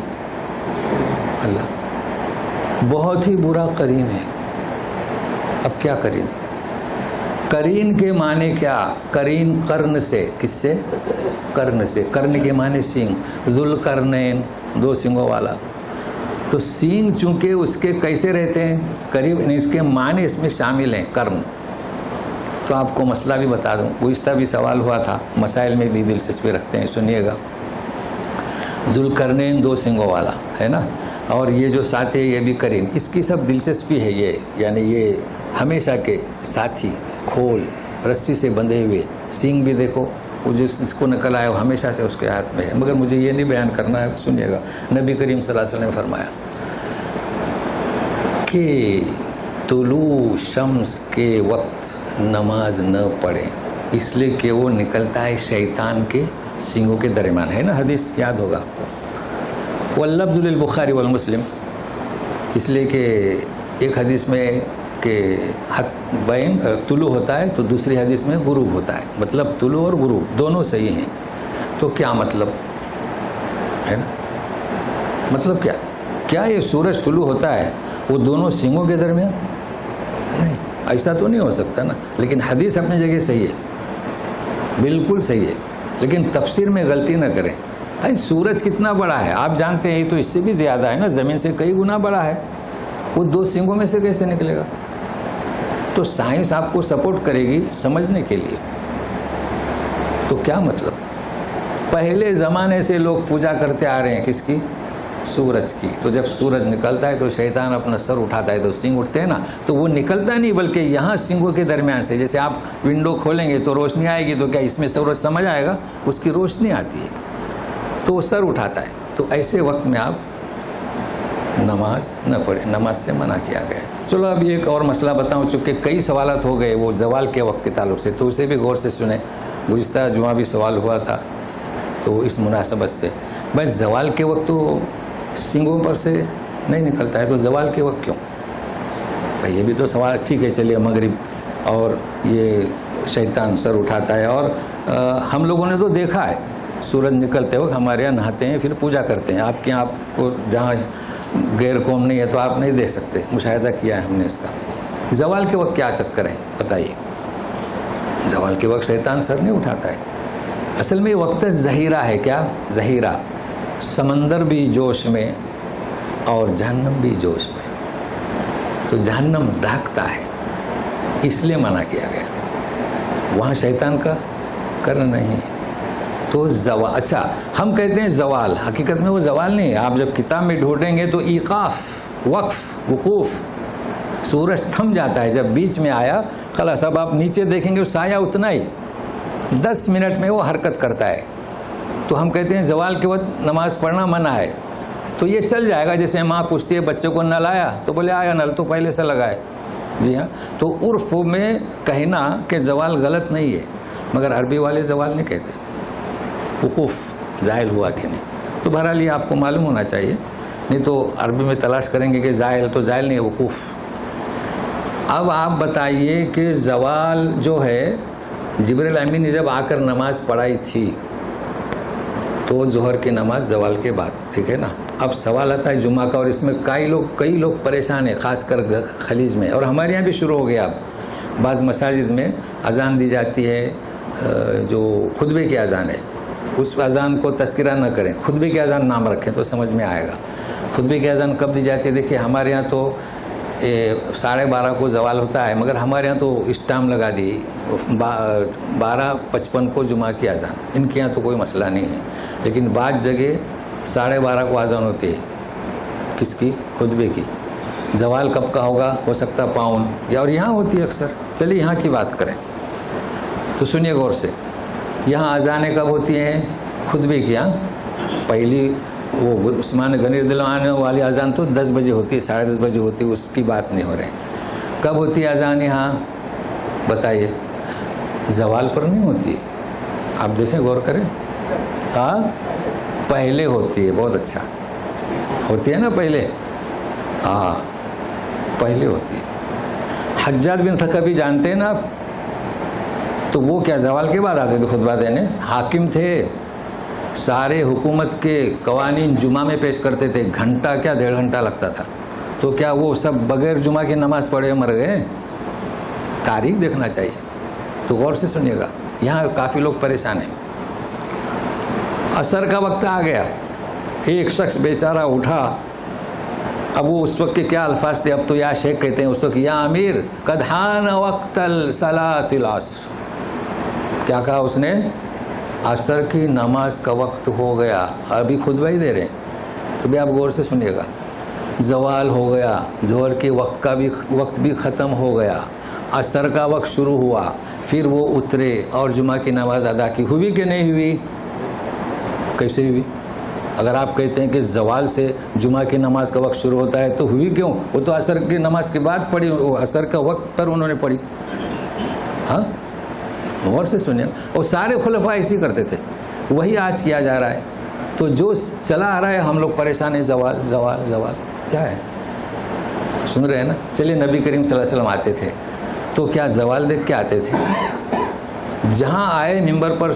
اللہ بہت ہی برا قرین ہے. اب کیا قرین؟ قرین کے معنی کیا؟ قرین قرن سے، کس سے؟ قرن سے. قرن کے معنی سینگ، ذوالقرنین 2 سینگوں والا. تو سینگ چونکہ اس کے کیسے رہتے ہیں؟ قریب، اس کے معنی اس میں شامل ہیں قرن. تو آپ کو مسئلہ بھی بتا دوں، گزشتہ بھی سوال ہوا تھا، مسائل میں بھی دلچسپی رکھتے ہیں، سنیے گا. ذوالقرنین 2 سینگوں والا ہے نا، اور یہ جو ساتھ ہے یہ بھی قرین. اس کی سب دلچسپی ہے یہ، یعنی یہ ہمیشہ کے ساتھی، کھول رسی سے بندھے ہوئے. سینگ بھی دیکھو، وہ جو اس کو نکل آیا وہ ہمیشہ سے اس کے ہاتھ میں ہے. مگر مجھے یہ نہیں بیان کرنا ہے، سنیے گا. نبی کریم صلی اللہ علیہ وسلم نے فرمایا کہ طلوع شمس کے وقت نماز نہ پڑھیں، اس لیے کہ وہ نکلتا ہے شیطان کے سینگوں کے درمیان. ہے نا حدیث، یاد ہوگا آپ کو. واللفظ للبخاری والمسلم، اس لیے کہ ایک حدیث میں کہ بین طلوع ہوتا ہے تو دوسری حدیث میں غروب ہوتا ہے. مطلب طلوع اور غروب دونوں صحیح ہیں. تو کیا مطلب ہے نا؟ مطلب کیا یہ سورج طلوع ہوتا ہے وہ دونوں سینگوں کے درمیان؟ نہیں، ایسا تو نہیں ہو سکتا نا. لیکن حدیث اپنی جگہ صحیح ہے، بالکل صحیح ہے. لیکن تفسیر میں غلطی نہ کریں. سورج کتنا بڑا ہے آپ جانتے ہیں، تو اس سے بھی زیادہ ہے نا، زمین سے کئی گنا بڑا ہے. وہ 2 سینگوں میں سے کیسے نکلے گا؟ تو سائنس آپ کو سپورٹ کرے گی سمجھنے کے لیے. تو کیا مطلب؟ پہلے زمانے سے لوگ پوجا کرتے آ رہے ہیں کس کی؟ سورج کی. تو جب سورج نکلتا ہے تو شیطان اپنا سر اٹھاتا ہے، تو سینگ اٹھتے ہیں نا، تو وہ نکلتا نہیں بلکہ یہاں سینگوں کے درمیان سے. جیسے آپ ونڈو کھولیں گے تو روشنی آئے گی، تو کیا اس میں سورج سمجھ آئے گا؟ اس کی روشنی آتی ہے تو وہ سر اٹھاتا ہے. تو ایسے وقت میں آپ نماز نہ پڑھیں، نماز سے منع کیا گیا ہے. چلو اب ایک اور مسئلہ بتاؤں، چونکہ کئی سوالات ہو گئے وہ زوال کے وقت کے تعلق سے، تو اسے بھی غور سے سنیں. گزشتہ جمعہ بھی سوال ہوا تھا، تو اس مناسبت سے بھائی زوال کے وقت تو سینگوں پر سے نہیں نکلتا ہے، تو زوال کے وقت کیوں؟ بھائی یہ بھی تو سوال. ٹھیک ہے چلیے، مغرب اور یہ شیطان سر اٹھاتا ہے، اور ہم لوگوں نے تو دیکھا ہے سورج نکلتے وقت ہمارے یہاں نہاتے ہیں پھر پوجا کرتے ہیں. آپ کے یہاں آپ کو جہاں غیر قوم نہیں ہے تو آپ نہیں دیکھ سکتے، مشاہدہ کیا ہے ہم نے اس کا. زوال کے وقت کیا چکر ہے بتائیے؟ زوال کے وقت شیطان سر نہیں اٹھاتا ہے. اصل میں وقت ظہیرہ ہے. کیا ظہیرہ؟ سمندر بھی جوش میں اور جہنم بھی جوش میں. تو جہنم دھاکتا ہے، اس لیے منع کیا گیا. وہاں شیطان کا کرنا نہیں ہے. تو زوال، اچھا ہم کہتے ہیں زوال، حقیقت میں وہ زوال نہیں ہے. آپ جب کتاب میں ڈھونڈیں گے تو ایقاف، وقف، وقوف. سورج تھم جاتا ہے جب بیچ میں آیا، خلاص. اب آپ نیچے دیکھیں گے سایہ اتنا ہی، 10 منٹ میں وہ حرکت کرتا ہے. تو ہم کہتے ہیں زوال کے وقت نماز پڑھنا منع ہے. تو یہ چل جائے گا. جیسے ماں پوچھتی ہے بچے کو نل آیا، تو بولے آیا نل، تو پہلے سے لگائے. جی ہاں. تو عرف میں کہنا کہ زوال غلط نہیں ہے، مگر عربی والے زوال نہیں کہتے. وقوف زائل ہوا کہ نہیں. تو بہرحال یہ آپ کو معلوم ہونا چاہیے، نہیں تو عربی میں تلاش کریں گے کہ زائل، تو زائل نہیں ہے، وقوف. اب آپ بتائیے کہ زوال جو ہے، جبریل امین نے جب آ کر نماز پڑھائی تھی تو ظہر کی نماز زوال کے بعد، ٹھیک ہے نا. اب سوال آتا ہے جمعہ کا، اور اس میں کئی لوگ پریشان ہیں، خاص کر خلیج میں، اور ہمارے یہاں بھی شروع ہو گیا. اب بعض مساجد میں اذان دی جاتی ہے، جو خطبے کی اذان ہے، اس اذان کو تذکرہ نہ کریں، خطبے کی اذان نام رکھیں تو سمجھ میں آئے گا. خطبے کی اذان کب دی جاتی ہے؟ دیکھیے ہمارے یہاں تو 12:30 کو زوال ہوتا ہے، مگر ہمارے یہاں تو اس ٹائم لگا دی 12:55 کو جمعہ کی اذان. ان کے یہاں تو کوئی مسئلہ نہیں ہے، لیکن بعض جگہ 12:30 کو اذان ہوتی ہے. کس کی؟ خطبے کی. زوال کب کا ہوگا؟ ہو سکتا پاؤن، یا اور یہاں ہوتی ہے اکثر. چلیے یہاں کی بات کریں تو سنیے غور سے. یہاں اذانیں کب ہوتی ہیں؟ خطبے کی. ہاں پہلی وہ عثمان غنی رضی اللہ عنہ والی اذان تو 10 بجے ہوتی ہے، 10:30 بجے ہوتی ہے، اس کی بات نہیں ہو رہی. کب ہوتی ہے اذان یہاں بتائیے؟ زوال پر نہیں ہوتی. آپ دیکھیں غور کریں. ہاں پہلے ہوتی ہے. بہت اچھا، ہوتی ہے نا پہلے. ہاں پہلے ہوتی ہے. حجاج بن ثقفی جانتے ہیں نا آپ؟ تو وہ کیا زوال کے بعد آتے تھے خطبہ دینے؟ حاکم تھے، سارے حکومت کے قوانین جمعہ میں پیش کرتے تھے. گھنٹہ کیا 1.5 گھنٹہ لگتا تھا. تو کیا وہ سب بغیر جمعہ کی نماز پڑھے مر گئے؟ تاریخ دیکھنا چاہیے. تو غور سے سنیے گا. یہاں کافی لوگ پریشان ہیں. عصر کا وقت آ گیا. ایک شخص بیچارہ اٹھا. اب وہ اس وقت کے کیا الفاظ تھے؟ اب تو یا شیخ کہتے ہیں، اس وقت یا امیر قد حان وقت صلاۃ العصر. کیا کہا اس نے؟ عصر کی نماز کا وقت ہو گیا. ابھی خطبہ ہی دے رہے ہیں. تو بھی آپ غور سے سنیے گا. زوال ہو گیا، ظہر کے وقت بھی ختم ہو گیا، عصر کا وقت شروع ہوا. پھر وہ اترے اور جمعہ کی نماز ادا کی. ہوئی کہ نہیں ہوئی؟ کیسے ہوئی؟ اگر آپ کہتے ہیں کہ زوال سے جمعہ کی نماز کا وقت شروع ہوتا ہے تو ہوئی کیوں؟ وہ تو عصر کی نماز کے بعد پڑھی، وہ عصر کا وقت پر انہوں نے پڑھی. ہاں غور سے سنیں. اور سارے خلفاء ایسی کرتے تھے. وہی آج کیا جا رہا ہے. تو جو چلا آ رہا ہے ہم لوگ پریشان ہیں. زوال زوال زوال کیا ہے؟ سن رہے ہیں نا. چلیے نبی کریم صلی اللہ علیہ وسلم آتے تھے تو کیا زوال دیکھ کے آتے تھے؟ جہاں آئے ممبر پر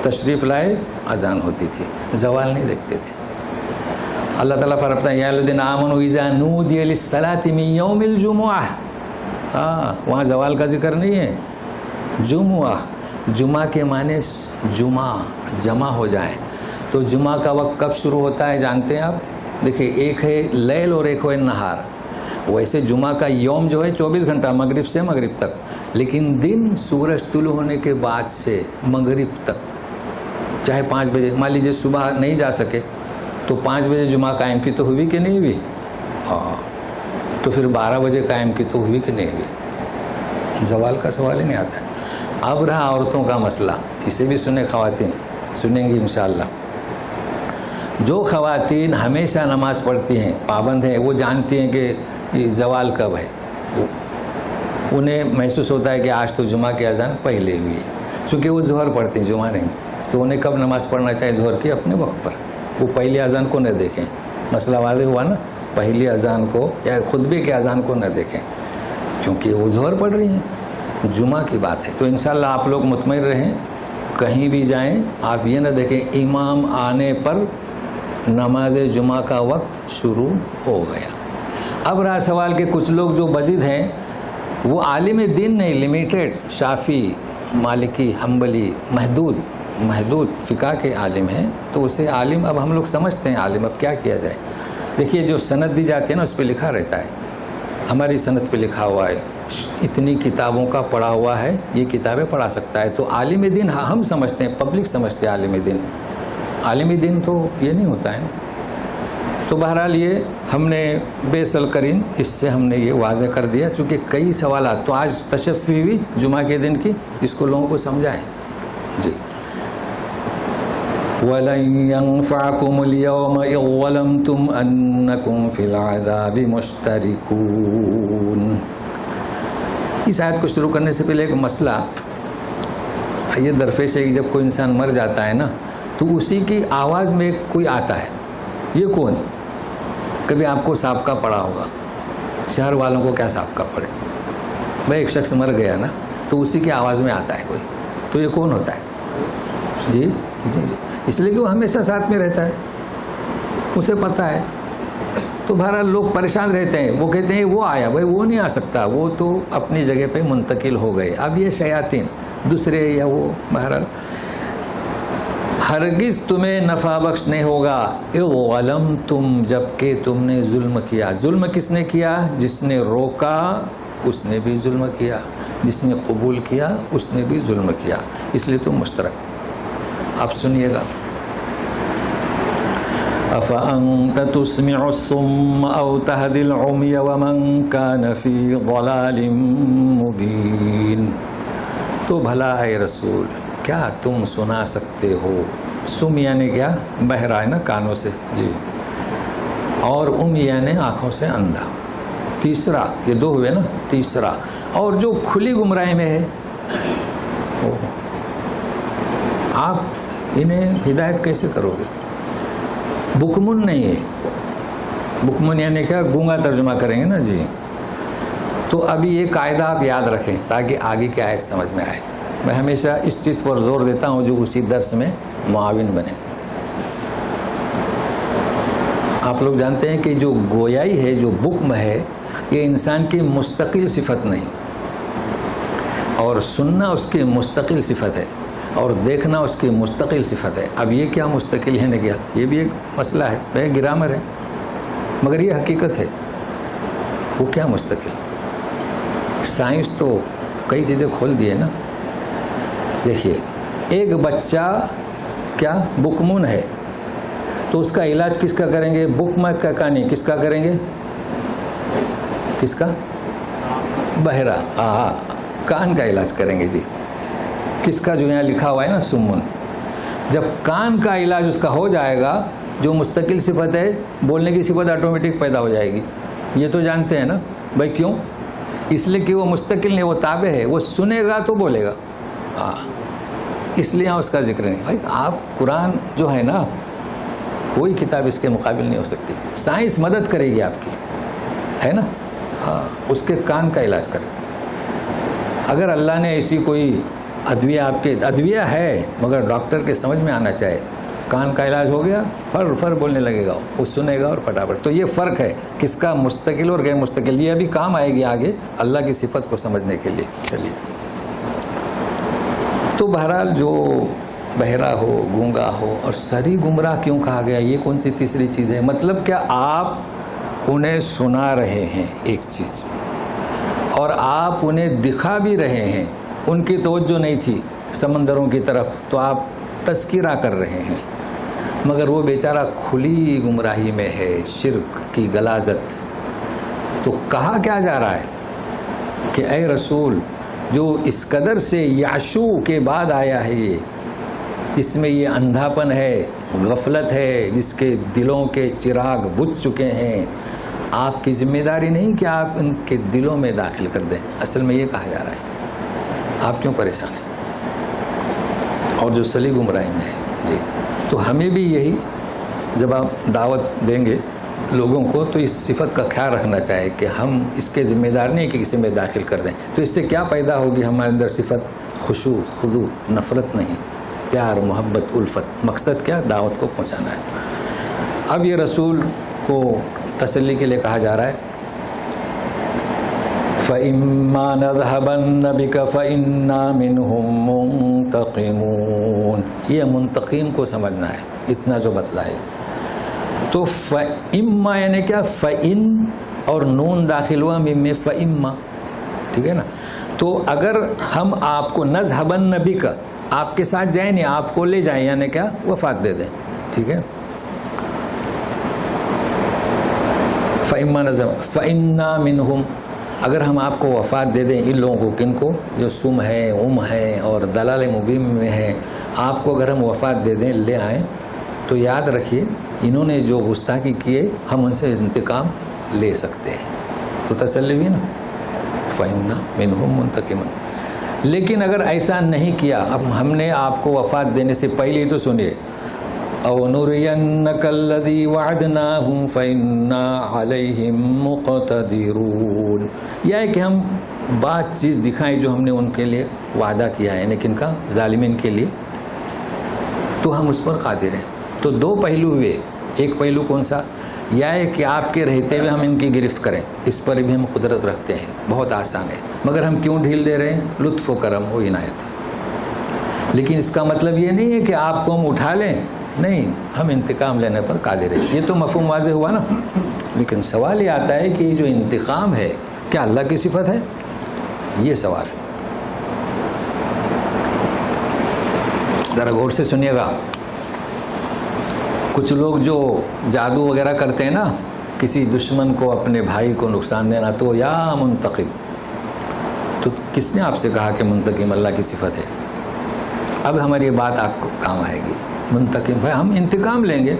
تشریف لائے اذان ہوتی تھی. زوال نہیں دیکھتے تھے. اللہ تعالیٰ فرماتا ہے یا الذین آمنوا اذا نودی للصلاۃ من یوم الجمعہ. ہاں وہاں زوال کا ذکر نہیں ہے. جمعہ، جمعہ کے معنی جمع ہو جائیں. تو جمعہ کا وقت کب شروع ہوتا ہے جانتے ہیں آپ؟ دیکھیں ایک ہے لیل اور ایک ہے نہار. ویسے جمعہ کا یوم جو ہے 24 گھنٹہ مغرب سے مغرب تک، لیکن دن سورج طلوع ہونے کے بعد سے مغرب تک. چاہے 5 بجے مان لیجیے صبح نہیں جا سکے تو 5 بجے جمعہ قائم کی تو ہوئی کہ نہیں ہوئی؟ ہاں. تو پھر 12 بجے قائم کی تو ہوئی کہ نہیں ہوئی؟ زوال کا سوال ہی نہیں آتا ہے. اب رہا عورتوں کا مسئلہ. اسے بھی سنیں خواتین، سنیں گی انشاءاللہ. جو خواتین ہمیشہ نماز پڑھتی ہیں، پابند ہیں، وہ جانتی ہیں کہ زوال کب ہے. انہیں محسوس ہوتا ہے کہ آج تو جمعہ کی اذان پہلے ہوئی ہے. چونکہ وہ ظہر پڑھتی ہیں، جمعہ نہیں. تو انہیں کب نماز پڑھنا چاہیے؟ ظہر کی اپنے وقت پر. وہ پہلی اذان کو نہ دیکھیں. مسئلہ واضح ہوا نا. پہلی اذان کو یا خطبے کے اذان کو نہ دیکھیں کیونکہ وہ ظہر پڑھ رہی ہیں. جمعہ کی بات ہے. تو انشاءاللہ آپ لوگ مطمئن رہیں. کہیں بھی جائیں آپ یہ نہ دیکھیں امام آنے پر نماز جمعہ کا وقت شروع ہو گیا. اب رہا سوال کہ کچھ لوگ جو بزد ہیں وہ عالم دین نہیں، لمیٹیڈ، شافی، مالکی، حنبلی، محدود فقہ کے عالم ہیں. تو اسے عالم اب ہم لوگ سمجھتے ہیں عالم. اب کیا کیا جائے؟ دیکھیے جو سند دی جاتی ہے نا اس پہ لکھا رہتا ہے. ہماری سند پہ لکھا ہوا ہے اتنی کتابوں کا پڑھا ہوا ہے، یہ کتابیں پڑھا سکتا ہے. تو عالم دین ہم سمجھتے ہیں، پبلک سمجھتے ہیں عالم دین. عالم دین تو یہ نہیں ہوتا ہے. تو بہرحال یہ ہم نے بے سلقرین اس سے ہم نے یہ واضح کر دیا. چونکہ کئی سوالات تو آج تشفی ہوئی جمعہ کے دن کی، اس کو لوگوں کو سمجھائیں. جی وَلَن يَنفَعَكُمُ الْيَوْمَ إِذ ظَّلَمْتُمْ أَنَّكُمْ فِي الْعَذَابِ مُشْتَرِكُونَ. اس آیت کو شروع کرنے سے پہلے ایک مسئلہ یہ درپیش ہے کہ جب کوئی انسان مر جاتا ہے نا تو اسی کی آواز میں کوئی آتا ہے. یہ کون؟ کبھی آپ کو سابقہ پڑا ہوگا. شہر والوں کو کیا سابقہ پڑے؟ بھائی ایک شخص مر گیا نا تو اسی کی آواز میں آتا ہے کوئی. تو یہ کون ہوتا ہے؟ جی اس لیے کہ وہ ہمیشہ ساتھ میں رہتا ہے، اسے پتہ ہے. تو بہرحال لوگ پریشان رہتے ہیں. وہ کہتے ہیں وہ آیا. بھائی وہ نہیں آ سکتا، وہ تو اپنی جگہ پہ منتقل ہو گئے. اب یہ شیاطین دوسرے یا وہ بہرحال ہرگز تمہیں نفع بخش نہیں ہوگا. غلمتم جب کہ تم نے ظلم کیا. ظلم کس نے کیا؟ جس نے روکا اس نے بھی ظلم کیا، جس نے قبول کیا اس نے بھی ظلم کیا. اس لیے تم مشترک. اب سنیے گا. أَفَأَنْتَ تُسْمِعُ الصُّمَّ أَوْ تَهْدِي الْعُمْيَ وَمَنْ كَانَ فِي ضَلَالٍ مُبِينٍ. تو بھلا ہے رسول کیا تم سنا سکتے ہو؟ سم یعنی کیا؟ بہرا ہے نا کانوں سے جی، اور یعنی آنکھوں سے اندھا. تیسرا، یہ دو ہوئے نا. تیسرا، اور جو کھلی گمراہی میں ہے آپ انہیں ہدایت کیسے کرو گے؟ بکمن نہیں ہے. بکمن یعنی کیا؟ گونگا ترجمہ کریں گے نا جی. تو ابھی یہ قاعدہ آپ یاد رکھیں تاکہ آگے کی آیت سمجھ میں آئے. میں ہمیشہ اس چیز پر زور دیتا ہوں جو اسی درس میں معاون بنے. آپ لوگ جانتے ہیں کہ جو گویائی ہے، جو بکم ہے، یہ انسان کی مستقل صفت نہیں، اور سننا اس کی مستقل صفت ہے، اور دیکھنا اس کی مستقل صفت ہے. اب یہ کیا مستقل ہے نہ کیا، یہ بھی ایک مسئلہ ہے، وہ گرامر ہے، مگر یہ حقیقت ہے. وہ کیا مستقل؟ سائنس تو کئی چیزیں کھول دی ہے نا. دیکھیے، ایک بچہ کیا بکمن ہے تو اس کا علاج کس کا کریں گے؟ بکم کا نہیں، کس کا کریں گے؟ کس کا؟ بہرا. ہاں، کان کا علاج کریں گے جی. کس کا؟ جو یہاں لکھا ہوا ہے نا سمن. جب کان کا علاج اس کا ہو جائے گا، جو مستقل صفت ہے، بولنے کی صفت آٹومیٹک پیدا ہو جائے گی. یہ تو جانتے ہیں نا بھائی. کیوں؟ اس لیے کہ وہ مستقل نہیں، وہ تابع ہے، وہ سنے گا تو بولے گا. ہاں، اس لیے یہاں اس کا ذکر نہیں. بھائی آپ قرآن جو ہے نا، کوئی کتاب اس کے مقابل نہیں ہو سکتی. سائنس مدد کرے گی آپ کی، ہے نا. ہاں، اس کے کان کا علاج کرے. اگر اللہ نے ایسی کوئی ادویہ آپ کے، ادویہ ہے مگر ڈاکٹر کے سمجھ میں آنا چاہے، کان کا علاج ہو گیا، فر بولنے لگے گا، وہ سنے گا اور فٹافٹ. تو یہ فرق ہے کس کا مستقل اور غیر مستقل. یہ ابھی کام آئے گی آگے اللہ کی صفت کو سمجھنے کے لیے. چلیے، تو بہرحال جو بہرا ہو، گونگا ہو، اور سری گمراہ کیوں کہا گیا؟ یہ کون سی تیسری چیز ہے؟ مطلب کیا آپ انہیں سنا رہے ہیں ایک چیز، اور آپ انہیں دکھا بھی رہے ہیں. ان کی توجہ نہیں تھی سمندروں کی طرف تو آپ تذکرہ کر رہے ہیں، مگر وہ بیچارہ کھلی گمراہی میں ہے، شرک کی غلاظت. تو کہا کیا جا رہا ہے کہ اے رسول، جو اس قدر سے یعشو کے بعد آیا ہے، یہ اس میں یہ اندھاپن ہے، غفلت ہے، جس کے دلوں کے چراغ بجھ چکے ہیں. آپ کی ذمہ داری نہیں کہ آپ ان کے دلوں میں داخل کر دیں. اصل میں یہ کہا جا رہا ہے. آپ کیوں پریشان ہیں؟ اور جو سلی گمراہی میں ہے جی. تو ہمیں بھی یہی، جب آپ دعوت دیں گے لوگوں کو تو اس صفت کا خیال رکھنا چاہیے کہ ہم اس کے ذمہ دار نہیں کہ کسی میں داخل کر دیں. تو اس سے کیا پیدا ہوگی ہمارے اندر؟ صفت خشوع، خضوع، نفرت نہیں، پیار، محبت، الفت. مقصد کیا؟ دعوت کو پہنچانا ہے. اب یہ رسول کو تسلی کے لیے کہا جا رہا ہے فَإِمَّا نَذْهَبَنَّ بِكَ فَإِنَّا مِنْهُمْ مُنْتَقِمُونَ. یہ منتقم کو سمجھنا ہے، اتنا جو بتلائے. تو فَإِمَّا یعنی کیا؟ فَإِن اور نون داخل ہوا میم میں، فَإِمَّا. ٹھیک ہے نا. تو اگر ہم آپ کو نَذْهَبَنَّ بِكَ، آپ کے ساتھ جائیں نہیں، آپ کو لے جائیں، یعنی کیا؟ وفات دے دیں. ٹھیک ہے. فَإِمَّا نَذْهَبَنَّ فَإِنَّا مِنْهُمْ، اگر ہم آپ کو وفات دے دیں، ان لوگوں کو، کن کو؟ جو سم ہے، ہے اور دلال مبین میں ہے، آپ کو اگر ہم وفات دے دیں، لے آئیں، تو یاد رکھیے انہوں نے جو گستاخی کیے ہم ان سے انتقام لے سکتے ہیں. تو تسلی بھی نا، فَإِنَّا مِنْهُمْ مُنْتَقِمُونَ. لیکن اگر ایسا نہیں کیا، اب ہم نے آپ کو وفات دینے سے پہلے ہی تو سنیے، او نُرِيَنَّكَ الَّذِي وَعَدْنَاهُمْ فَإِنَّا عَلَيْهِمْ مُقْتَدِرُونَ. یہ ہے کہ ہم بات چیز دکھائیں جو ہم نے ان کے لیے وعدہ کیا ہے، یعنی کن کا؟ ظالمین کے لیے، تو ہم اس پر قادر ہیں. تو دو پہلو ہوئے. ایک پہلو کون سا؟ یہ ہے کہ آپ کے رہتے ہوئے ہم ان کی گرفت کریں، اس پر بھی ہم قدرت رکھتے ہیں، بہت آسان ہے. مگر ہم کیوں ڈھیل دے رہے ہیں؟ لطف و کرم و عنایت. لیکن اس کا مطلب یہ نہیں ہے کہ آپ کو ہم اٹھا لیں، نہیں، ہم انتقام لینے پر قادر ہیں. یہ تو مفہوم واضح ہوا نا. لیکن سوال یہ آتا ہے کہ یہ جو انتقام ہے کیا اللہ کی صفت ہے؟ یہ سوال. ذرا غور سے سنیے گا. کچھ لوگ جو جادو وغیرہ کرتے ہیں نا، کسی دشمن کو، اپنے بھائی کو نقصان دینا، تو یا منتقم. تو کس نے آپ سے کہا کہ منتقم اللہ کی صفت ہے؟ اب ہماری بات آپ کو کام آئے گی. منتقم بھائی ہم انتقام لیں گے.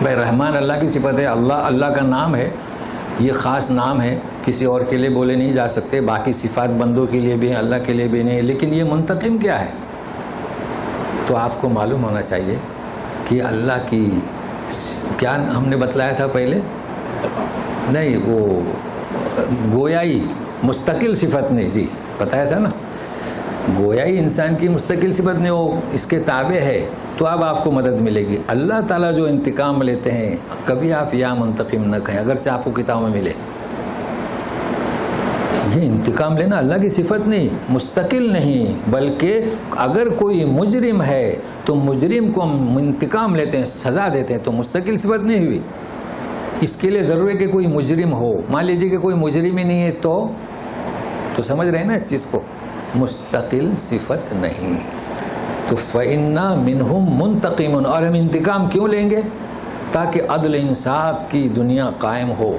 بھائی رحمان اللہ کی صفت ہے, اللہ کا نام ہے, یہ خاص نام ہے, کسی اور کے لیے بولے نہیں جا سکتے, باقی صفات بندوں کے لیے بھی ہیں, اللہ کے لیے بھی نہیں, لیکن یہ منتقم کیا ہے؟ تو آپ کو معلوم ہونا چاہیے کہ اللہ کی کیا ہم نے بتلایا تھا پہلے, نہیں وہ گویائی مستقل صفت نہیں, جی بتایا تھا نا, گویائی انسان کی مستقل صفت نہیں, وہ اس کے تابع ہے, تو اب آپ کو مدد ملے گی. اللہ تعالیٰ جو انتقام لیتے ہیں کبھی آپ یا منتقم نہ کہیں, اگرچہ آپ کو کتابوں میں ملے. یہ انتقام لینا اللہ کی صفت نہیں, مستقل نہیں, بلکہ اگر کوئی مجرم ہے تو مجرم کو ہم انتقام لیتے ہیں, سزا دیتے ہیں, تو مستقل صفت نہیں ہوئی. اس کے لیے ضروری ہے کہ کوئی مجرم ہو. مان لیجیے کہ کوئی مجرم ہی نہیں ہے تو سمجھ رہے ہیں نا اس چیز کو, مستقل صفت نہیں. تو فَإِنَّا مِنْهُمْ مُنْتَقِمٌ, اور ہم انتقام کیوں لیں گے؟ تاکہ عدل انصاف کی دنیا قائم ہو.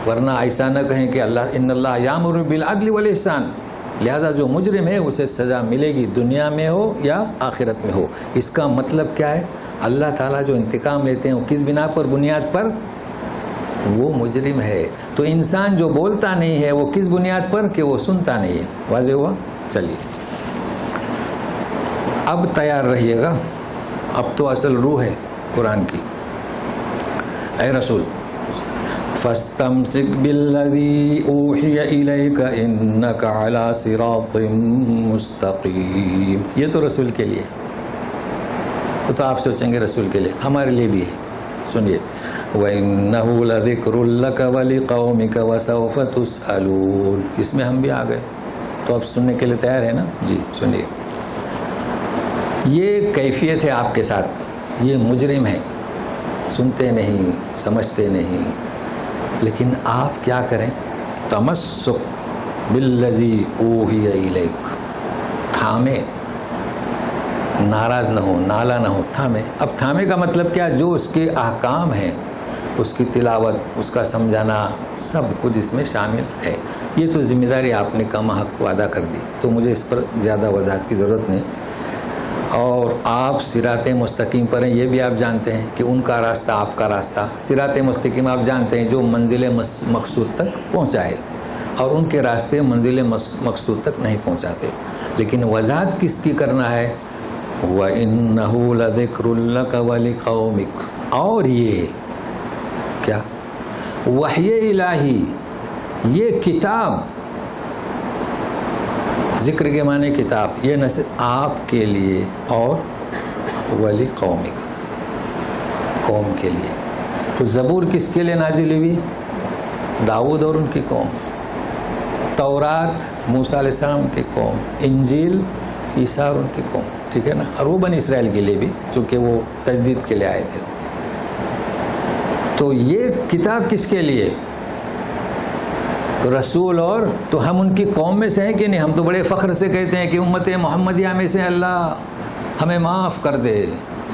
ورنہ ایسا نہ کہیں کہ ان اللہ یامر بالعدل والاحسان, لہذا جو مجرم ہے اسے سزا ملے گی, دنیا میں ہو یا آخرت میں ہو. اس کا مطلب کیا ہے؟ اللہ تعالیٰ جو انتقام لیتے ہیں وہ کس بنا پر, بنیاد پر وہ مجرم ہے. تو انسان جو بولتا نہیں ہے وہ کس بنیاد پر, کہ وہ سنتا نہیں ہے. واضح ہوا؟ چلیے اب تیار رہیے گا, اب تو اصل روح ہے قرآن کی. اے رسول فَاسْتَمْسِكْ بِالَّذِي أُوحِيَ إِلَيْكَ إِنَّكَ عَلَى صِرَاطٍ مُسْتَقِيمٍ. یہ تو رسول کے لیے, تو آپ سوچیں گے رسول کے لیے, ہمارے لیے بھی ہے. سنیے, وَإِنَّهُ لَذِكْرٌ لَكَ وَلِقَوْمِكَ وَسَوْفَ تُسْأَلُونَ. اس میں ہم بھی آ گئے, تو اب سننے کے لیے تیار ہیں نا؟ جی سنیے. یہ کیفیت ہے آپ کے ساتھ, یہ مجرم ہے, سنتے نہیں, سمجھتے نہیں, لیکن آپ کیا کریں؟ تمسک بالذی اوحی الیک, تھامے, ناراض نہ ہو, نالا نہ ہو, تھامے. اب تھامے کا مطلب کیا؟ جو اس کے احکام ہیں اس کی تلاوت, اس کا سمجھانا, سب کچھ اس میں شامل ہے. یہ تو ذمہ داری آپ نے کم حق کو ادا کر دی, تو مجھے اس پر زیادہ وضاحت کی ضرورت نہیں. اور آپ صراط مستقیم پر ہیں, یہ بھی آپ جانتے ہیں کہ ان کا راستہ آپ کا راستہ. صراط مستقیم آپ جانتے ہیں جو منزل مقصود تک پہنچائے, اور ان کے راستے منزل مقصود تک نہیں پہنچاتے. لیکن وضاحت کس کی کرنا ہے؟ وَإِنَّهُ لَذِكْرٌ لَكَ وَلِقَوْمِكَ. اور یہ کیا؟ وحی الہی, یہ کتاب, ذکر کے معنی کتاب, یہ نہ صرف آپ کے لیے اور ولی قومک, قوم کے لیے. تو زبور کس کے لیے نازل ہوئی؟ داؤد اور ان کی قوم. تورات موسیٰ علیہ السلام کی قوم. انجیل عیسیٰ اور ان کی قوم, ٹھیک ہے نا؟ اور وہ بنی اسرائیل کے لیے بھی, چونکہ وہ تجدید کے لیے آئے تھے. تو یہ کتاب کس کے لیے؟ رسول. اور تو ہم ان کی قوم میں سے ہیں کہ نہیں؟ ہم تو بڑے فخر سے کہتے ہیں کہ امت محمدیہ میں سے اللہ ہمیں معاف کر دے,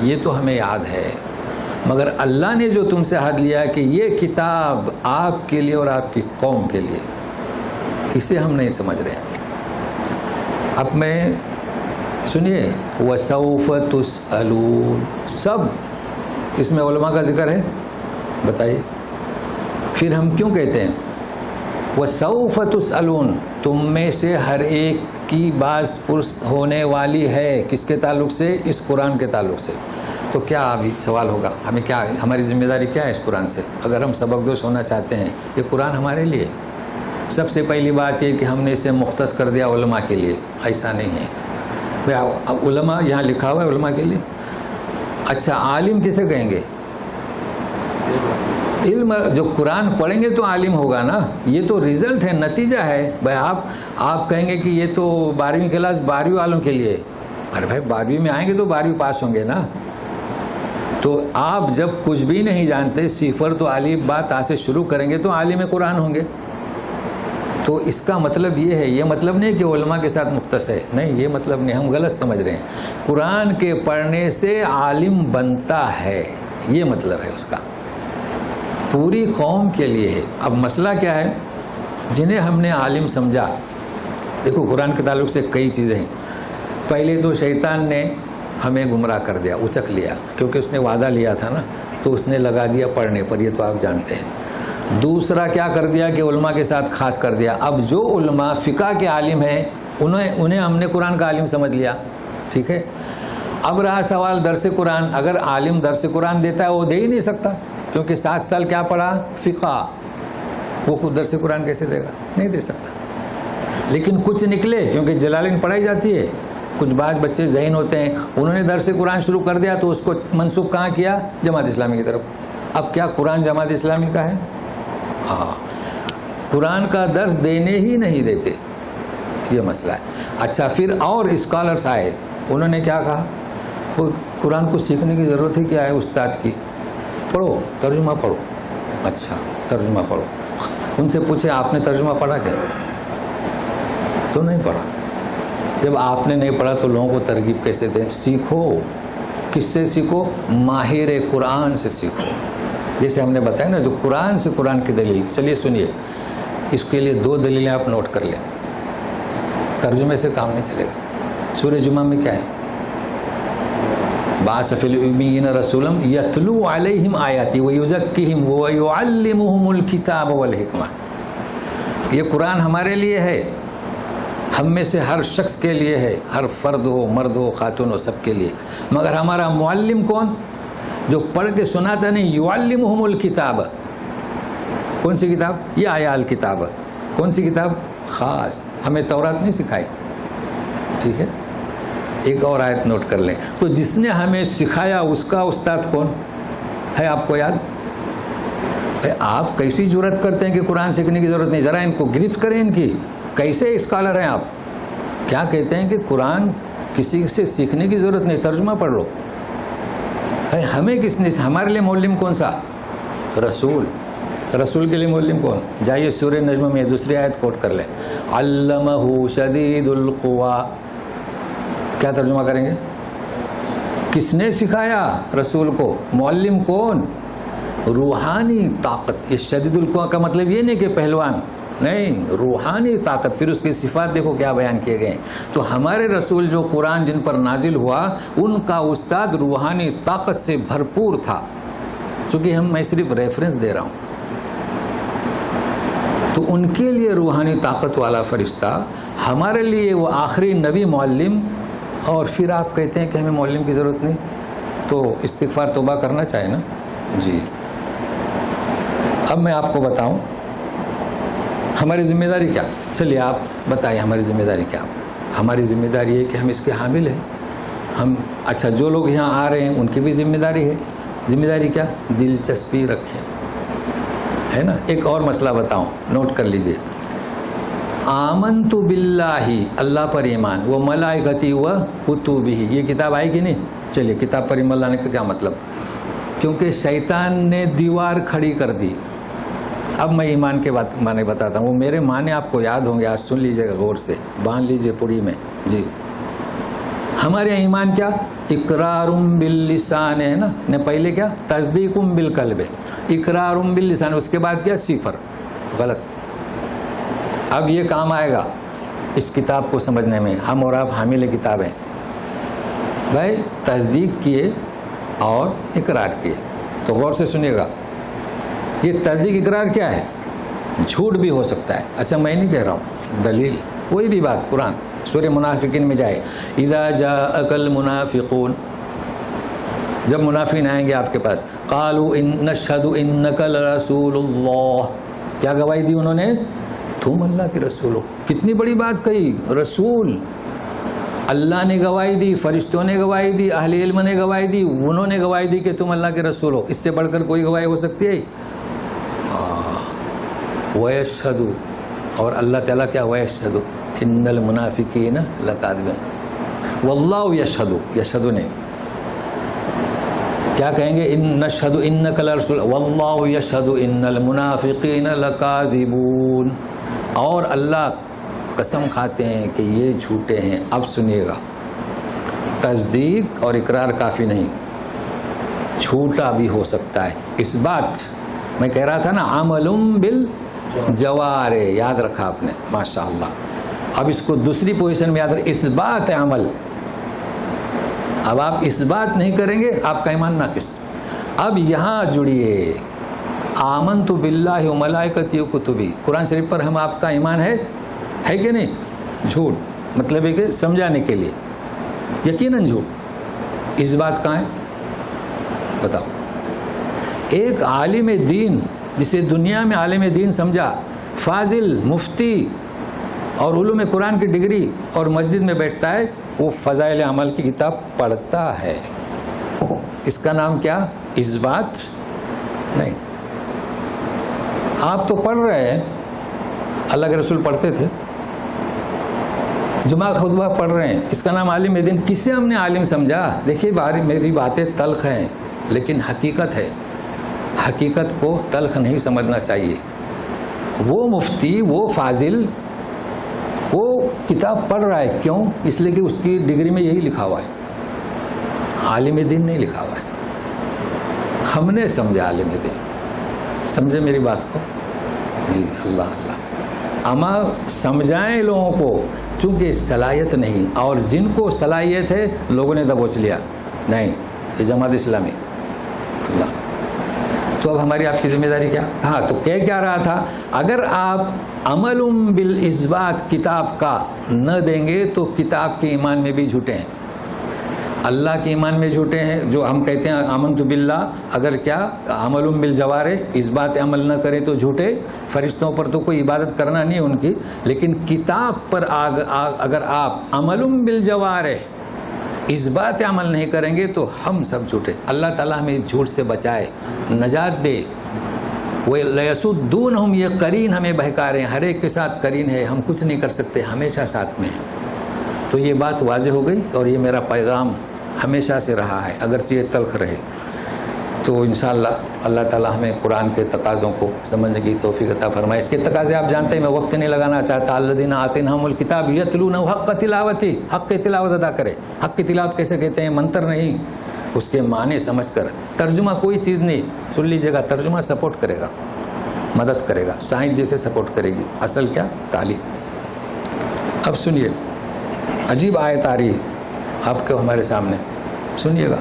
یہ تو ہمیں یاد ہے. مگر اللہ نے جو تم سے عہد لیا کہ یہ کتاب آپ کے لیے اور آپ کی قوم کے لیے, اسے ہم نہیں سمجھ رہے. اب میں سنیے, وَسَوْفَ تُسْأَلُونَ, سب اس میں علماء کا ذکر ہے. بتائیے پھر ہم کیوں کہتے ہیں وَسَوْفَ تُسْأَلُونَ؟ تم میں سے ہر ایک کی باز پرس ہونے والی ہے. کس کے تعلق سے؟ اس قرآن کے تعلق سے. تو کیا ابھی سوال ہوگا, ہمیں کیا, ہماری ذمہ داری کیا ہے اس قرآن سے؟ اگر ہم سبق دوش ہونا چاہتے ہیں, یہ قرآن ہمارے لیے. سب سے پہلی بات یہ کہ ہم نے اسے مختص کر دیا علماء کے لیے. ایسا نہیں ہے. علماء یہاں لکھا ہوا ہے علماء کے لیے. اچھا عالم کسے کہیں گے؟ علم جو قرآن پڑھیں گے تو عالم ہوگا نا. یہ تو رزلٹ ہے, نتیجہ ہے. بھائی آپ کہیں گے کہ یہ تو 12ویں کلاس 12ویں والوں کے لیے. ارے بھائی 12ویں میں آئیں گے تو 12ویں پاس ہوں گے نا. تو آپ جب کچھ بھی نہیں جانتے, صفر تو الف با تا سے شروع کریں گے تو عالم قرآن ہوں گے. تو اس کا مطلب یہ ہے, یہ مطلب نہیں کہ علماء کے ساتھ مختص ہے, نہیں, یہ مطلب نہیں, ہم غلط سمجھ رہے ہیں. قرآن کے پڑھنے سے عالم بنتا ہے, یہ مطلب ہے اس کا. پوری قوم کے لیے ہے. اب مسئلہ کیا ہے؟ جنہیں ہم نے عالم سمجھا, دیکھو قرآن کے تعلق سے کئی چیزیں ہیں. پہلے تو شیطان نے ہمیں گمراہ کر دیا, اچک لیا, کیونکہ اس نے وعدہ لیا تھا نا, تو اس نے لگا دیا پڑھنے پر, یہ تو آپ جانتے ہیں. دوسرا کیا کر دیا کہ علماء کے ساتھ خاص کر دیا. اب جو علماء فقہ کے عالم ہیں انہیں ہم نے قرآن کا عالم سمجھ لیا, ٹھیک ہے. اب رہا سوال درس قرآن. اگر عالم درس قرآن دیتا ہے وہ دے ہی نہیں سکتا, کیونکہ 7 سال کیا پڑھا, فقہ, وہ خود درس قرآن کیسے دے گا, نہیں دے سکتا. لیکن کچھ نکلے, کیونکہ جلالین پڑھائی جاتی ہے, کچھ بعض بچے ذہین ہوتے ہیں, انہوں نے درس قرآن شروع کر دیا تو اس کو منسوخ کہاں کیا, جماعت اسلامی کی طرف. اب کیا قرآن جماعت اسلامی کا ہے؟ ہاں, قرآن کا درس دینے ہی نہیں دیتے, یہ مسئلہ ہے. اچھا, پھر اور اسکالرس آئے, انہوں نے کیا کہا, وہ قرآن کو سیکھنے کی ضرورت ہی کیا ہے استاد کی, پڑھو ترجمہ پڑھو. اچھا ترجمہ پڑھو. ان سے پوچھے آپ نے ترجمہ پڑھا کیا؟ تو نہیں پڑھا. جب آپ نے نہیں پڑھا تو لوگوں کو ترغیب کیسے دیں؟ سیکھو. کس سے سیکھو؟ ماہر قرآن سے سیکھو. جیسے ہم نے بتایا نا, جو قرآن سے قرآن کی دلیل. چلیے سنیے, اس کے لیے 2 دلیلیں آپ نوٹ کر لیں, ترجمے سے کام نہیں چلے گا. سورہ جمعہ میں کیا ہے, بعث فی الامیین رسولا یتلو علیہم آیاتی ویزکیہم ویعلمہم الکتاب والحکمہ. یہ قرآن ہمارے لیے ہے, ہم میں سے ہر شخص کے لیے ہے, ہر فرد ہو, مرد ہو, خاتون ہو, سب کے لیے. مگر ہمارا معلم کون؟ جو پڑھ کے سناتا نہیں. یعلمہم الکتاب, کون سی کتاب؟ یہ آیا الکتاب. کون سی کتاب؟ خاص, ہمیں تورات نہیں سکھائی, ٹھیک ہے. ایک اور آیت نوٹ کر لیں. تو جس نے ہمیں سکھایا اس کا استاد کون ہے, آپ کو یاد؟ آپ کیسی جرات کرتے ہیں کہ قرآن سیکھنے کی ضرورت نہیں؟ ذرا ان کو گرفت کریں, ان کی کیسے اسکالر ہیں آپ. کیا کہتے ہیں کہ قرآن کسی سے سیکھنے کی ضرورت نہیں, ترجمہ پڑھ لو. ہمیں کس نے, ہمارے لیے معلم کون سا؟ رسول. رسول کے لیے معلم کون؟ جائیے سورہ نجم میں دوسری آیت کوٹ کر لیں. علمہ شدید القوا. کیا ترجمہ کریں گے؟ کس نے سکھایا رسول کو؟ معلم کون؟ روحانی طاقت. یہ شدید القوا کا مطلب یہ نہیں کہ پہلوان, نہیں, روحانی طاقت. پھر اس کی صفات دیکھو کیا بیان کیے گئے ہیں. تو ہمارے رسول جو قرآن جن پر نازل ہوا, ان کا استاد روحانی طاقت سے بھرپور تھا. چونکہ میں صرف ریفرنس دے رہا ہوں, تو ان کے لیے روحانی طاقت والا فرشتہ, ہمارے لیے وہ آخری نبی معلم. اور پھر آپ کہتے ہیں کہ ہمیں معلم کی ضرورت نہیں, تو استغفار توبہ کرنا چاہے نا جی. اب میں آپ کو بتاؤں ہماری ذمہ داری کیا. چلیے آپ بتائیے ہماری ذمہ داری کیا. ہماری ذمہ داری ہے کہ ہم اس کے حامل ہیں. ہم اچھا, جو لوگ یہاں آ رہے ہیں ان کی بھی ذمہ داری ہے. ذمہ داری کیا؟ دلچسپی رکھیں, ہے نا. ایک اور مسئلہ بتاؤں, نوٹ کر لیجئے. آمنت باللہ, اللہ پر ایمان, وہ ملائکتی و کتبہ. یہ کتاب آئی کہ نہیں؟ چلیے, کتاب پر ایمان لانے کا کیا مطلب؟ کیونکہ شیطان نے دیوار کھڑی کر دی. اب میں ایمان کے معنی بتاتا ہوں, وہ میرے معنی آپ کو یاد ہوں گے, آج سن لیجئے گا غور سے, باندھ لیجئے پوری میں جی. ہمارے یہاں ایمان کیا؟ اقرار باللسان ہے نا, نے پہلے کیا؟ تصدیق بالقلب. اقرار باللسان, اس کے بعد کیا؟ صفر. غلط. اب یہ کام آئے گا اس کتاب کو سمجھنے میں. ہم اور آپ حامل کتاب ہیں بھائی. تصدیق کیے اور اقرار کیے, تو غور سے سنیے گا. یہ تصدیق اقرار کیا ہے؟ جھوٹ بھی ہو سکتا ہے. اچھا, میں نہیں کہہ رہا ہوں, دلیل کوئی بھی بات. قرآن سورہ منافقین میں جائے, اذا جاءک المنافقون, جب منافقین آئیں گے آپ کے پاس, قالوا نشہد انک لرسول اللہ. کیا گواہی دی انہوں نے؟ تم اللہ کے رسول ہو. کتنی بڑی بات کہی, رسول. اللہ نے گواہی دی, فرشتوں نے گواہی دی, اہل علم نے گواہی دی, انہوں نے گواہی دی کہ تم اللہ کے رسول ہو. اس سے بڑھ کر کوئی گواہی ہو سکتی ہے؟ وَيَشْهَدُ, اور اللہ تعالیٰ کیا؟ وَيَشْهَدُ إِنَّ الْمُنَافِقِينَ لَكَاذِبُونَ. وَاللَّهُ يَشْهَدُ, یشہدو نے کیا کہیں گے؟ نشہد انک لرسول, وَاللَّهُ يَشْهَدُ إِنَّ الْمُنَافِقِينَ لَكَاذِبُونَ. اور اللہ قسم کھاتے ہیں کہ یہ جھوٹے ہیں. اب سنیے گا, تصدیق اور اقرار کافی نہیں, جھوٹا بھی ہو سکتا ہے. اس بات میں کہہ رہا تھا نا, عمل بالجوارح, یاد رکھا آپ نے, ماشاء اللہ. اب اس کو دوسری پوزیشن میں یاد رکھ، اثبات عمل. اب آپ اس بات نہیں کریں گے آپ کا ایمان ناقص. اب یہاں جڑیے، آمنت باللہ و ملائکتی و کتبی، قرآن شریف پر ہم آپ کا ایمان ہے کہ نہیں؟ جھوٹ، مطلب ہے کہ سمجھانے کے لیے، یقیناً جھوٹ. اس بات کہاں ہے بتاؤ؟ ایک عالم دین جسے دنیا میں عالم دین سمجھا، فاضل، مفتی اور علوم قرآن کی ڈگری، اور مسجد میں بیٹھتا ہے، وہ فضائل عمل کی کتاب پڑھتا ہے. اس کا نام کیا؟ اثبات نہیں. آپ تو پڑھ رہے ہیں، اللہ کے رسول پڑھتے تھے، جمعہ خطبہ پڑھ رہے ہیں، اس کا نام عالم دین. کسے ہم نے عالم سمجھا؟ دیکھیے میری باتیں تلخ ہیں لیکن حقیقت ہے. حقیقت کو تلخ نہیں سمجھنا چاہیے. وہ مفتی، وہ فاضل، وہ کتاب پڑھ رہا ہے، کیوں؟ اس لیے کہ اس کی ڈگری میں یہی لکھا ہوا ہے، عالم دین نہیں لکھا ہوا ہے. ہم نے سمجھا عالم دین. سمجھے میری بات کو؟ جی اللہ اللہ. اما سمجھائیں لوگوں کو، چونکہ صلاحیت نہیں، اور جن کو صلاحیت ہے لوگوں نے دبوچ لیا. نہیں، یہ جماعت اسلامی. اللہ. تو اب ہماری آپ کی ذمہ داری کیا؟ ہاں، تو کیا رہا تھا؟ اگر آپ عمل بالاثبات کتاب کا نہ دیں گے تو کتاب کے ایمان میں بھی جھوٹے ہیں، اللہ کے ایمان میں جھوٹے ہیں. جو ہم کہتے ہیں آمنت باللہ، اگر کیا عمل بالجوارح، اثبات عمل نہ کریں تو جھوٹے. فرشتوں پر تو کوئی عبادت کرنا نہیں ان کی، لیکن کتاب پر اگر آپ عمل بالجوارح، اثبات عمل نہیں کریں گے تو ہم سب جھوٹے. اللہ تعالیٰ ہمیں جھوٹ سے بچائے، نجات دے. وہ لیسدونہم، یہ قرین ہمیں بہکا رہے ہیں، ہر ایک کے ساتھ قرین ہے، ہم کچھ نہیں کر سکتے، ہمیشہ ساتھ میں ہیں. تو یہ بات واضح ہو گئی، اور یہ میرا پیغام ہمیشہ سے رہا ہے، اگرچہ یہ تلخ رہے. تو انشاءاللہ اللہ تعالیٰ ہمیں قرآن کے تقاضوں کو سمجھنے کی توفیق عطا فرمائے. اس کے تقاضے آپ جانتے ہیں، میں وقت نہیں لگانا چاہتا. الذین آتیناہم الکتاب یتلونہ حق تلاوتہ، حق کی تلاوت ادا کرے. حق کی تلاوت کیسے کہتے ہیں؟ منتر نہیں، اس کے معنی سمجھ کر. ترجمہ کوئی چیز نہیں، سن لیجیے گا، ترجمہ سپورٹ کرے گا، مدد کرے گا، سائنس جیسے سپورٹ کرے گی. اصل کیا؟ تعلیم. اب سنیے، عجیب آیت آ رہی آپ کے ہمارے سامنے، سنیے گا.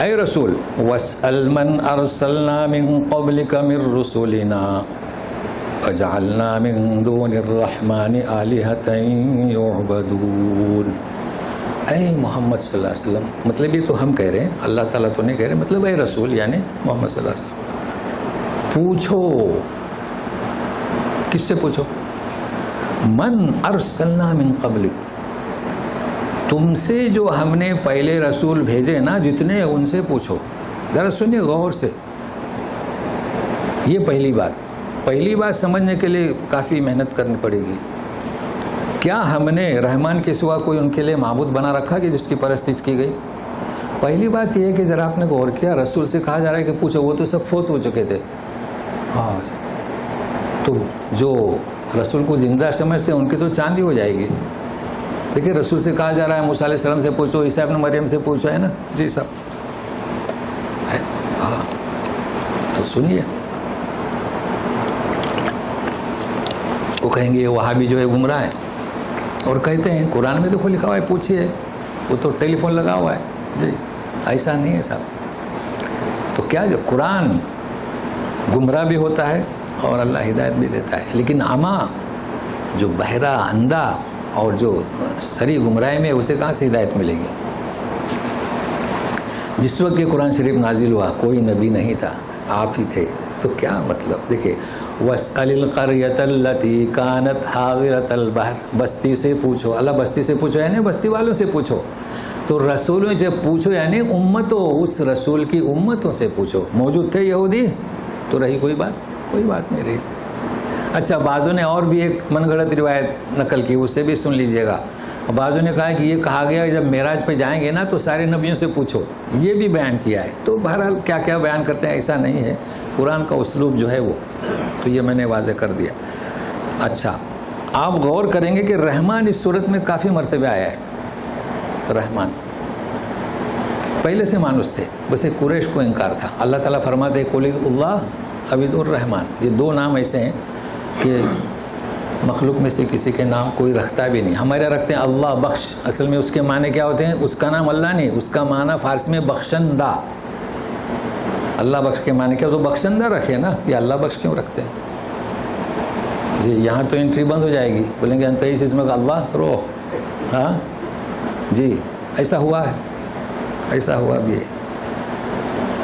اے رسول، وَاسْأَلْ مَنْ أَرْسَلْنَا مِن قَبْلِكَ مِن رُّسُلِنَا وَجَعَلْنَا مِن دُونِ الرَّحْمَٰنِ آلِهَةً يُعْبَدُونَ. اے محمد صلی اللہ علیہ وسلم، مطلب یہ تو ہم کہہ رہے ہیں، اللہ تعالیٰ تو نہیں کہہ رہے. مطلب اے رسول یعنی محمد صلی اللہ علیہ وسلم، پوچھو. کس سے پوچھو؟ من ارسلنا من قبلک، تم سے جو ہم نے پہلے رسول بھیجے نا جتنے، ان سے پوچھو. ذرا سنیے غور سے. یہ پہلی بات سمجھنے کے لیے کافی محنت کرنی پڑے گی. کیا ہم نے رحمان کے سوا کوئی ان کے لیے معبود بنا رکھا کہ جس کی پرستش کی گئی؟ پہلی بات یہ ہے کہ ذرا آپ نے غور کیا، رسول سے کہا جا رہا ہے کہ پوچھو. وہ تو سب فوت ہو چکے تھے. ہاں، تو جو رسول کو زندہ سمجھتے ہیں ان کی تو چاندی ہو جائے گی. دیکھیے رسول سے کہا جا رہا ہے موسیٰ علیہ السلام سے پوچھو، عیسیٰ ابن مریم سے پوچھو، ہے نا؟ جی صاحب. ہاں تو سنیے، وہ کہیں گے وہابی جو ہے گمراہ ہے، اور کہتے ہیں قرآن میں دیکھو لکھا ہوا ہے پوچھیے، وہ تو ٹیلی فون لگا ہوا ہے. جی ایسا نہیں ہے صاحب. تو کیا جو قرآن گمراہ بھی ہوتا ہے اور اللہ ہدایت بھی دیتا ہے، لیکن عما جو بہرا، اندھا اور جو سری گمراہی میں، اسے کہاں سے ہدایت ملے گی؟ جس وقت یہ قرآن شریف نازل ہوا کوئی نبی نہیں تھا، آپ ہی تھے. تو کیا مطلب؟ دیکھیں وَاسْأَلِ الْقَرْيَةَ الَّتِي كَانَتْ حَاضِرَةَ الْبَحْرِ، بستی سے پوچھو. اللہ بستی سے پوچھو یعنی بستی والوں سے پوچھو. تو رسولوں سے پوچھو یعنی امتوں، اس رسول کی امتوں سے پوچھو. موجود تھے یہودی تو رہی کوئی بات نہیں رہی. اچھا، بعضوں نے اور بھی ایک من گھڑت روایت نقل کی، اسے بھی سن لیجئے گا. بعضوں نے کہا کہ یہ کہا گیا جب معراج پہ جائیں گے نا تو سارے نبیوں سے پوچھو، یہ بھی بیان کیا ہے. تو بہرحال کیا کیا بیان کرتے ہیں، ایسا نہیں ہے. قرآن کا اسلوب جو ہے وہ، تو یہ میں نے واضح کر دیا. اچھا، آپ غور کریں گے کہ رحمان اس صورت میں کافی مرتبہ آیا ہے. رحمان پہلے سے مانوس تھے، بس ایک قریش کو انکار تھا. اللہ تعالیٰ فرماتے قل ادعوا اللہ اب ادعوا الرحمان. یہ دو نام ایسے ہیں کہ مخلوق میں سے کسی کے نام کوئی رکھتا بھی نہیں. ہمارے رکھتے ہیں اللہ بخش، اصل میں اس کے معنی کیا ہوتے ہیں؟ اس کا نام اللہ نہیں، اس کا معنی فارسی میں بخشندہ. اللہ بخش کے معنی کیا؟ تو بخشندہ رکھے نا، یہ اللہ بخش کیوں رکھتے ہیں؟ جی یہاں تو انٹری بند ہو جائے گی، بولیں گے انت اس اسم کا اللہ رو. ہاں جی ایسا ہوا ہے، ایسا ہوا بھی ہے.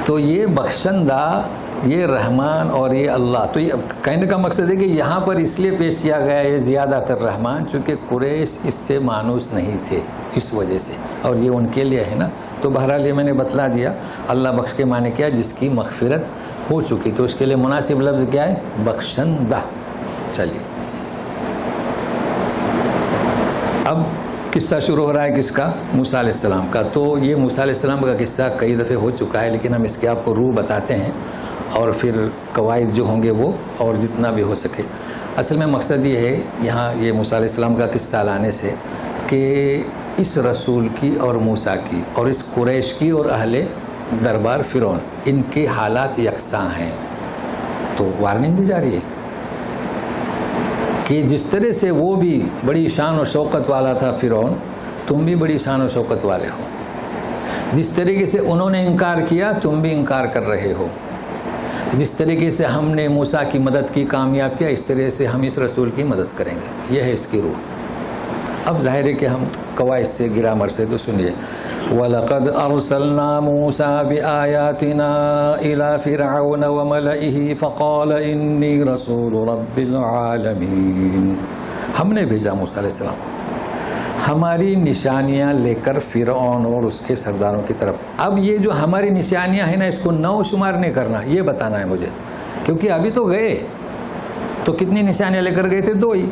تو یہ بخشندہ، یہ رحمان اور یہ اللہ. تو یہ کہنے کا مقصد ہے کہ یہاں پر اس لیے پیش کیا گیا ہے زیادہ تر رحمان، چونکہ قریش اس سے مانوس نہیں تھے اس وجہ سے، اور یہ ان کے لیے ہے نا. تو بہرحال یہ میں نے بتلا دیا. اللہ بخش کے معنی کیا؟ جس کی مغفرت ہو چکی، تو اس کے لیے مناسب لفظ کیا ہے؟ بخشندہ. چلیے اب قصہ شروع ہو رہا ہے کس کا؟ موسیٰ علیہ السلام کا. تو یہ موسیٰ علیہ السلام کا قصہ کئی دفعے ہو چکا ہے، لیکن ہم اس کے آپ کو روح بتاتے ہیں اور پھر قواعد جو ہوں گے وہ اور جتنا بھی ہو سکے. اصل میں مقصد یہ ہے یہاں یہ موسیٰ علیہ السلام کا قصہ لانے سے کہ اس رسول کی اور موسیٰ کی اور اس قریش کی اور اہل دربار فرعون، ان کے حالات یکساں ہیں. تو وارننگ دی جا رہی ہے کہ جس طرح سے وہ بھی بڑی شان و شوکت والا تھا فرعون، تم بھی بڑی شان و شوکت والے ہو. جس طریقے سے انہوں نے انکار کیا تم بھی انکار کر رہے ہو. جس طریقے سے ہم نے موسیٰ کی مدد کی، کامیاب کیا، اس طرح سے ہم اس رسول کی مدد کریں گے. یہ ہے اس کی روح. اب ظاہر ہے کہ ہم قواعد سے گرامر سے تو سنیے. وَلَقَدْ أَرْسَلْنَا مُوسَىٰ بِآيَاتِنَا إِلَىٰ فِرْعَوْنَ وَمَلَئِهِ فَقَالَ إِنِّي رَسُولُ رَبِّ الْعَالَمِينَ. ہم نے بھیجا موسیٰ علیہ السلام ہماری نشانیاں لے کر فرعون اور اس کے سرداروں کی طرف. اب یہ جو ہماری نشانیاں ہیں نا، اس کو نو شمار نہیں کرنا، یہ بتانا ہے مجھے، کیونکہ ابھی تو گئے تو کتنی نشانیاں لے کر گئے تھے؟ 2 ہی.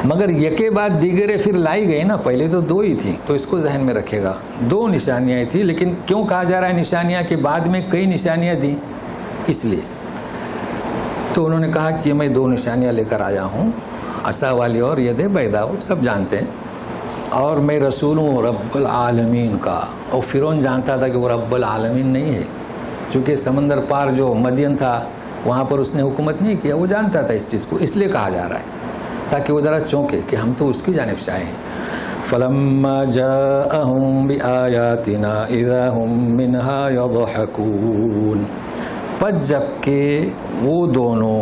مگر یکے بعد دیگرے پھر لائی گئی نا، پہلے تو 2 ہی تھی. تو اس کو ذہن میں رکھے گا، 2 نشانیاں تھیں. لیکن کیوں کہا جا رہا ہے نشانیاں کہ بعد میں کئی نشانیاں دیں؟ اس لیے. تو انہوں نے کہا کہ میں 2 نشانیاں لے کر آیا ہوں، عصا والی اور ید بیضاء، سب جانتے ہیں. اور میں رسول ہوں رب العالمین کا. اور فرعون جانتا تھا کہ وہ رب العالمین نہیں ہے، چونکہ سمندر پار جو مدین تھا وہاں پر اس نے حکومت نہیں کیا. وہ جانتا تھا اس چیز کو، اس لیے کہا جا رہا ہے تاکہ وہ ذرا چونکے کہ ہم تو اس کی جانب سے آئے ہیں. فَلَمَّا جَاءَهُم بِآيَاتِنَا إِذَا هُم مِّنْهَا يَضْحَكُونَ. پس جب کہ وہ دونوں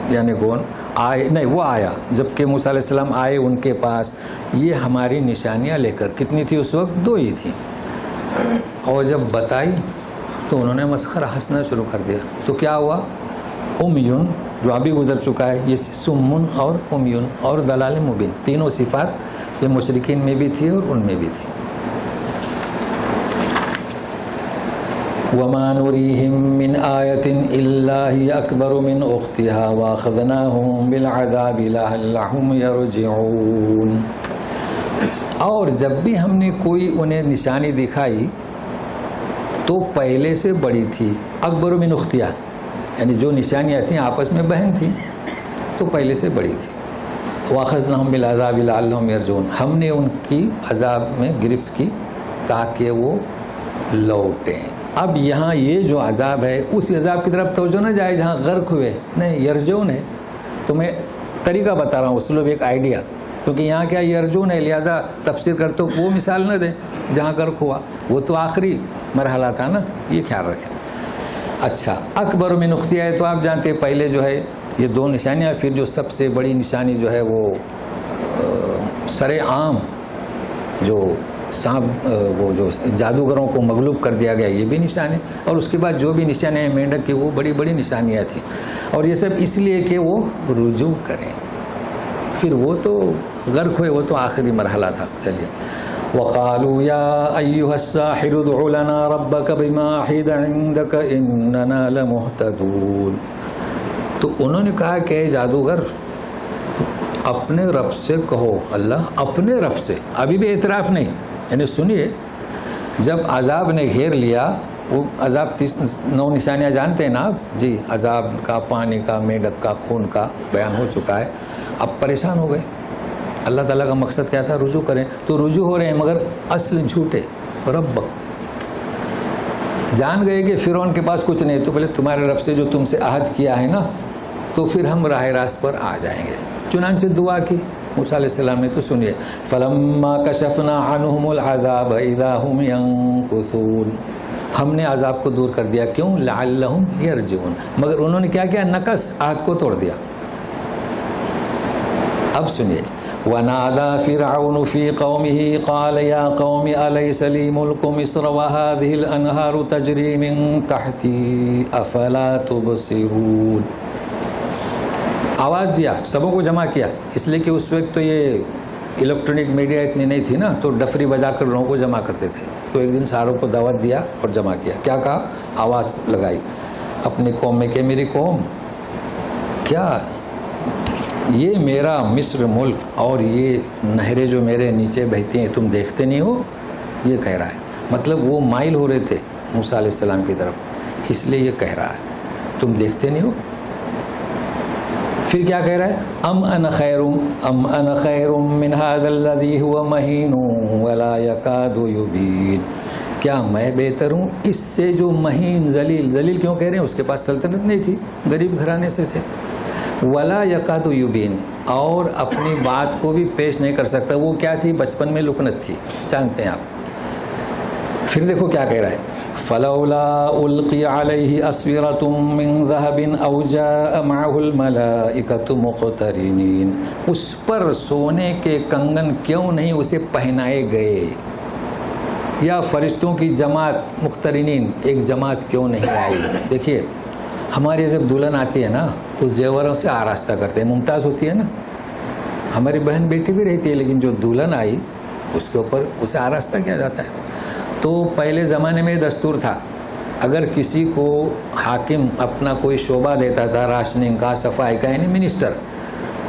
یعنی کون آئے، نہیں وہ آیا، جب کہ موسیٰ علیہ السلام آئے ان کے پاس یہ ہماری نشانیاں لے کر. کتنی تھی اس وقت؟ 2 ہی تھیں. اور جب بتائی تو انہوں نے مسخرہ ہنسنا شروع کر دیا. تو کیا ہوا؟ امیون جو ابھی گزر چکا ہے، یہ سمن اور امیون اور دلال مبین، تینوں صفات یہ مشرکین میں بھی تھی اور ان میں بھی تھی. وَمَا نُرِيهِم مِّنْ آيَةٍ إِلَّا هِيَ أَكْبَرُ مِنْ أُخْتِهَا وَأَخَذْنَاهُم بِالْعَذَابِ لَعَلَّهُمْ يَرْجِعُونَ. اور جب بھی ہم نے کوئی انہیں نشانی دکھائی تو پہلے سے بڑی تھی. اکبر من اختیار یعنی جو نشانیاں تھیں آپس میں بہن تھیں تو پہلے سے بڑی تھی. وَأَخَذْنَاهُم بِالْعَذَابِ لَعَلَّهُمْ يَرْجِعُونَ. ہم نے ان کی عذاب میں گرفت کی تاکہ وہ لوٹیں. اب یہاں یہ جو عذاب ہے اس عذاب کی طرف توجہ نہ جائے جہاں غرق ہوئے، نہیں، یرجون ہے. تو میں طریقہ بتا رہا ہوں، اسلوب ایک آئیڈیا، کیونکہ یہاں کیا یرجون ہے، لہذا تفسیر کرتے وہ مثال نہ دیں جہاں غرق ہوا، وہ تو آخری مرحلہ تھا نا، یہ خیال رکھیں. اچھا، اکبر من اختیہ ہے تو آپ جانتے ہیں پہلے جو ہے یہ 2 نشانیاں، پھر جو سب سے بڑی نشانی جو ہے وہ سر عام جو سانپ، وہ جو جادوگروں کو مغلوب کر دیا گیا، یہ بھی نشانی. اور اس کے بعد جو بھی نشانیاں ہیں مینڈک کی، وہ بڑی بڑی نشانیاں تھیں. اور یہ سب اس لیے کہ وہ رجوع کریں. پھر وہ تو غرق ہوئے، وہ تو آخری مرحلہ تھا. چلیے. وَقَالُوا يَا أَيُّهَا السَّاحِرُ ادْعُ لَنَا رَبَّكَ بِمَا عَهِدَ عِندَكَ إِنَّنَا لَمُهْتَدُونَ. تو انہوں نے کہا کہ اے جادوگر اپنے رب سے کہو. اللہ اپنے رب سے، ابھی بھی اعتراف نہیں. یعنی سنیے، جب عذاب نے گھیر لیا، وہ عذاب 9 نشانیاں جانتے ہیں نا آپ جی، عذاب کا، پانی کا، میڈک کا، خون کا بیان ہو چکا ہے. اب پریشان ہو گئے. اللہ تعالیٰ کا مقصد کیا تھا؟ رجوع کریں. تو رجوع ہو رہے ہیں مگر اصل جھوٹے. رب جان گئے کہ فرعون کے پاس کچھ نہیں، تو بولے تمہارے رب سے جو تم سے عہد کیا ہے نا تو پھر ہم راہ راست پر آ جائیں گے. چنانچہ دعا کی موسیٰ علیہ السلام نے. تو سنیے فلما کشفنا عنہم العذاب اذا هم ينکثون, ہم نے عذاب کو دور کر دیا. کیوں؟ لعلہم یرجعون. مگر انہوں نے کیا کیا؟ نکس, عہد کو توڑ دیا. اب سنیے وَنَادَى فِرْعَوْنُ فِي قَوْمِهِ قَالَ يَا قَوْمِ أَلَيْسَ لِي مُلْكُ مِصْرَ وَهَٰذِهِ الْأَنْهَارُ تَجْرِي مِن تَحْتِي أَفَلَا تُبْصِرُونَ. آواز دیا, سبوں کو جمع کیا, اس لیے کہ اس وقت تو یہ الیکٹرانک میڈیا اتنی نہیں تھی نا, تو ڈفری بجا کر لوگوں کو جمع کرتے تھے. تو ایک دن ساروں کو دعوت دیا اور جمع کیا. کیا کہا؟ آواز لگائی اپنی قوم میں کہ میری قوم, کیا یہ میرا مصر ملک اور یہ نہریں جو میرے نیچے بہتی ہیں تم دیکھتے نہیں ہو؟ یہ کہہ رہا ہے. مطلب وہ مائل ہو رہے تھے موسیٰ علیہ السلام کی طرف, اس لیے یہ کہہ رہا ہے تم دیکھتے نہیں ہو. پھر کیا کہہ رہا ہے؟ ام انا خیر من هذا الذي هو مہین ولا يكاد يبین. کیا میں بہتر ہوں اس سے جو مہین, ذلیل کیوں کہہ رہے ہیں؟ اس کے پاس سلطنت نہیں تھی, غریب گھرانے سے تھے. ولا یکاد یبین, اور اپنی بات کو بھی پیش نہیں کر سکتا. وہ کیا تھی؟ بچپن میں لکنت تھی, جانتے ہیں آپ. پھر دیکھو کیا کہہ رہا ہے, فلولا القی علیہ اسورۃ من ذہب او جاء معہ الملائکۃ مقترنین. اس پر سونے کے کنگن کیوں نہیں اسے پہنائے گئے, یا فرشتوں کی جماعت مقترنین ایک جماعت کیوں نہیں آئی. دیکھیے ہماری جب دلہن آتی ہے نا تو زیوروں سے آراستہ کرتے ہیں, ممتاز ہوتی ہے نا. ہماری بہن بیٹی بھی رہتی ہے, لیکن جو دلہن آئی اس کے اوپر اسے آراستہ کیا جاتا ہے. تو پہلے زمانے میں دستور تھا, اگر کسی کو حاکم اپنا کوئی شعبہ دیتا تھا راشننگ کا, صفائی کا, یعنی منسٹر,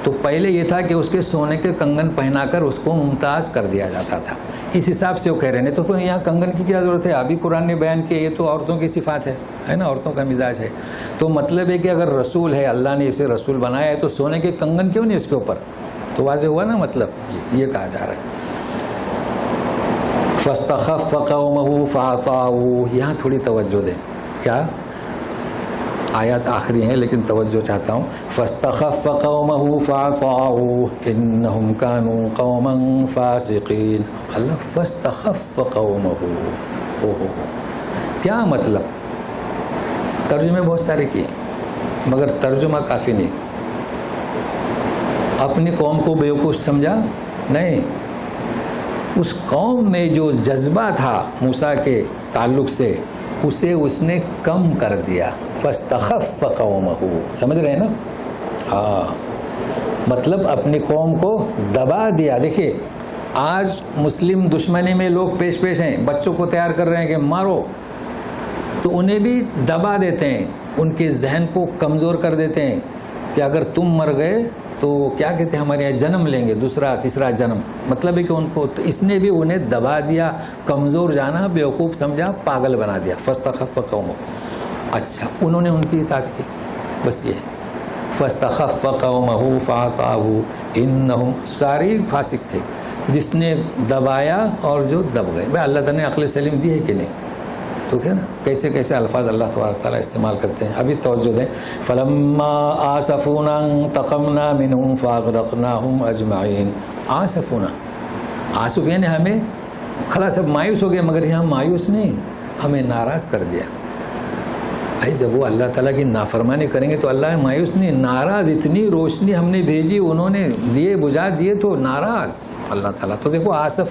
تو پہلے یہ تھا کہ اس کے سونے کے کنگن پہنا کر اس کو ممتاز کر دیا جاتا تھا. اس حساب سے وہ کہہ رہے ہیں. تو یہاں کنگن کی کیا ضرورت ہے؟ ابھی قرآن نے بیان کیا, یہ تو عورتوں کی صفات ہے نا, عورتوں کا مزاج ہے. تو مطلب ہے کہ اگر رسول ہے, اللہ نے اسے رسول بنایا ہے, تو سونے کے کنگن کیوں نہیں اس کے اوپر؟ تو واضح ہوا نا مطلب. جی یہ کہا جا رہا ہے. فاستخف قومه فاطاعوه. یہاں تھوڑی توجہ دیں. کیا آیات آخری ہیں لیکن توجہ چاہتا ہوں. فاستخف قومه فاطاعوه انهم كانوا قوما فاسقين. اللہ فاستخف قومه, کیا مطلب؟ ترجمے بہت سارے کیے مگر ترجمہ کافی نہیں. اپنی قوم کو بیوقوف سمجھا نہیں, اس قوم میں جو جذبہ تھا موسیٰ کے تعلق سے اسے اس نے کم کر دیا. فاستخف قومہ, سمجھ رہے ہیں نا؟ ہاں, مطلب اپنی قوم کو دبا دیا. دیکھیے آج مسلم دشمنی میں لوگ پیش ہیں, بچوں کو تیار کر رہے ہیں کہ مارو, تو انہیں بھی دبا دیتے ہیں, ان کے ذہن کو کمزور کر دیتے ہیں کہ اگر تم مر گئے تو کیا کہتے ہیں ہمارے یہاں جنم لیں گے, دوسرا تیسرا جنم. مطلب ہے کہ ان کو, تو اس نے بھی انہیں دبا دیا, کمزور جانا, بیوقوف سمجھا, پاگل بنا دیا. فاستخف قومہ. اچھا انہوں نے ان کی اطاعت کی, بس یہ ہے. فاستخف قومہ فاطاعوہ انہم, سارے فاسق تھے, جس نے دبایا اور جو دب گئے. بھائی اللہ تعالیٰ نے عقل سلیم دی ہے کہ نہیں؟ تو کیا نا کیسے کیسے الفاظ اللہ تبارک تعالیٰ استعمال کرتے ہیں. ابھی توجہ دیں. فلما آسفونا انتقمنا منہم فاغرقناہم اجمعین. آسفونا, آسف یعنی ہمیں خلاص اب مایوس ہو گئے, مگر یہاں مایوس نہیں, ہمیں ناراض کر دیا. بھائی جب وہ اللہ تعالیٰ کی نافرمانی کریں گے تو اللہ مایوس نہیں, ناراض. اتنی روشنی ہم نے بھیجی, انہوں نے دیے بجھا دیے تو ناراض اللہ تعالیٰ. تو دیکھو آصف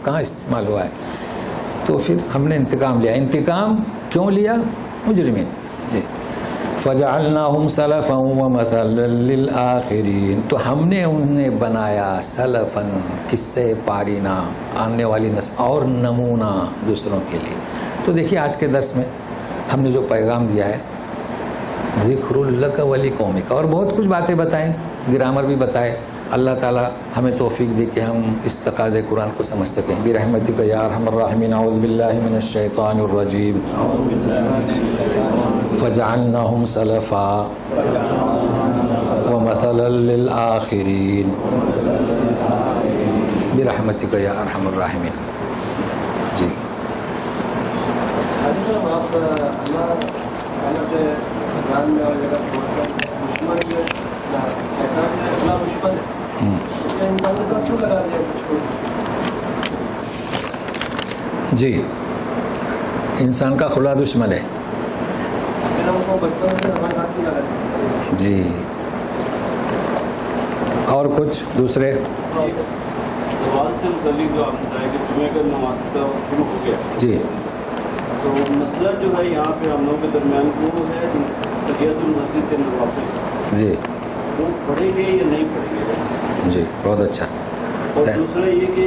کہاں استعمال ہوا ہے. تو پھر ہم نے انتقام لیا. انتقام کیوں لیا؟ مجرمین. فجعلناہم سلفا ومثلا للآخرین. تو ہم نے انہیں بنایا سلفا, قصے پارینا, آنے والی نسل, اور نمونہ دوسروں کے لیے. تو دیکھیے آج کے درس میں ہم نے جو پیغام دیا ہے, ذکر لک ولقومک, اور بہت کچھ باتیں بتائیں, گرامر بھی بتائے. اللہ تعالیٰ ہمیں توفیق دے کہ ہم اس تقاضے قرآن کو سمجھ سکیں. برحمتک یا ارحم الراحمین. اعوذ باللہ من الشیطان الرجیم. فجعلناہم سلفا ومثلا للآخرین برحمتک یا ارحم الراحمین. جی آپ اللہ تعالیٰ کے قرآن میں اور جگہ جی انسان کا کھلا دشمن ہے. جی اور کچھ دوسرے سوال سے متعلق جو آپ نے بتایا کہ جمعہ کا نماز کا شروع ہو گیا, جی تو مسئلہ جو ہے یہاں پہ ہم لوگوں کے درمیان وہ ہے تحیۃ المسجد کے نوافل, جی وہ پڑھیں گے یا نہیں پڑھیں گے؟ جی بہت اچھا. اور دوسرا یہ کہ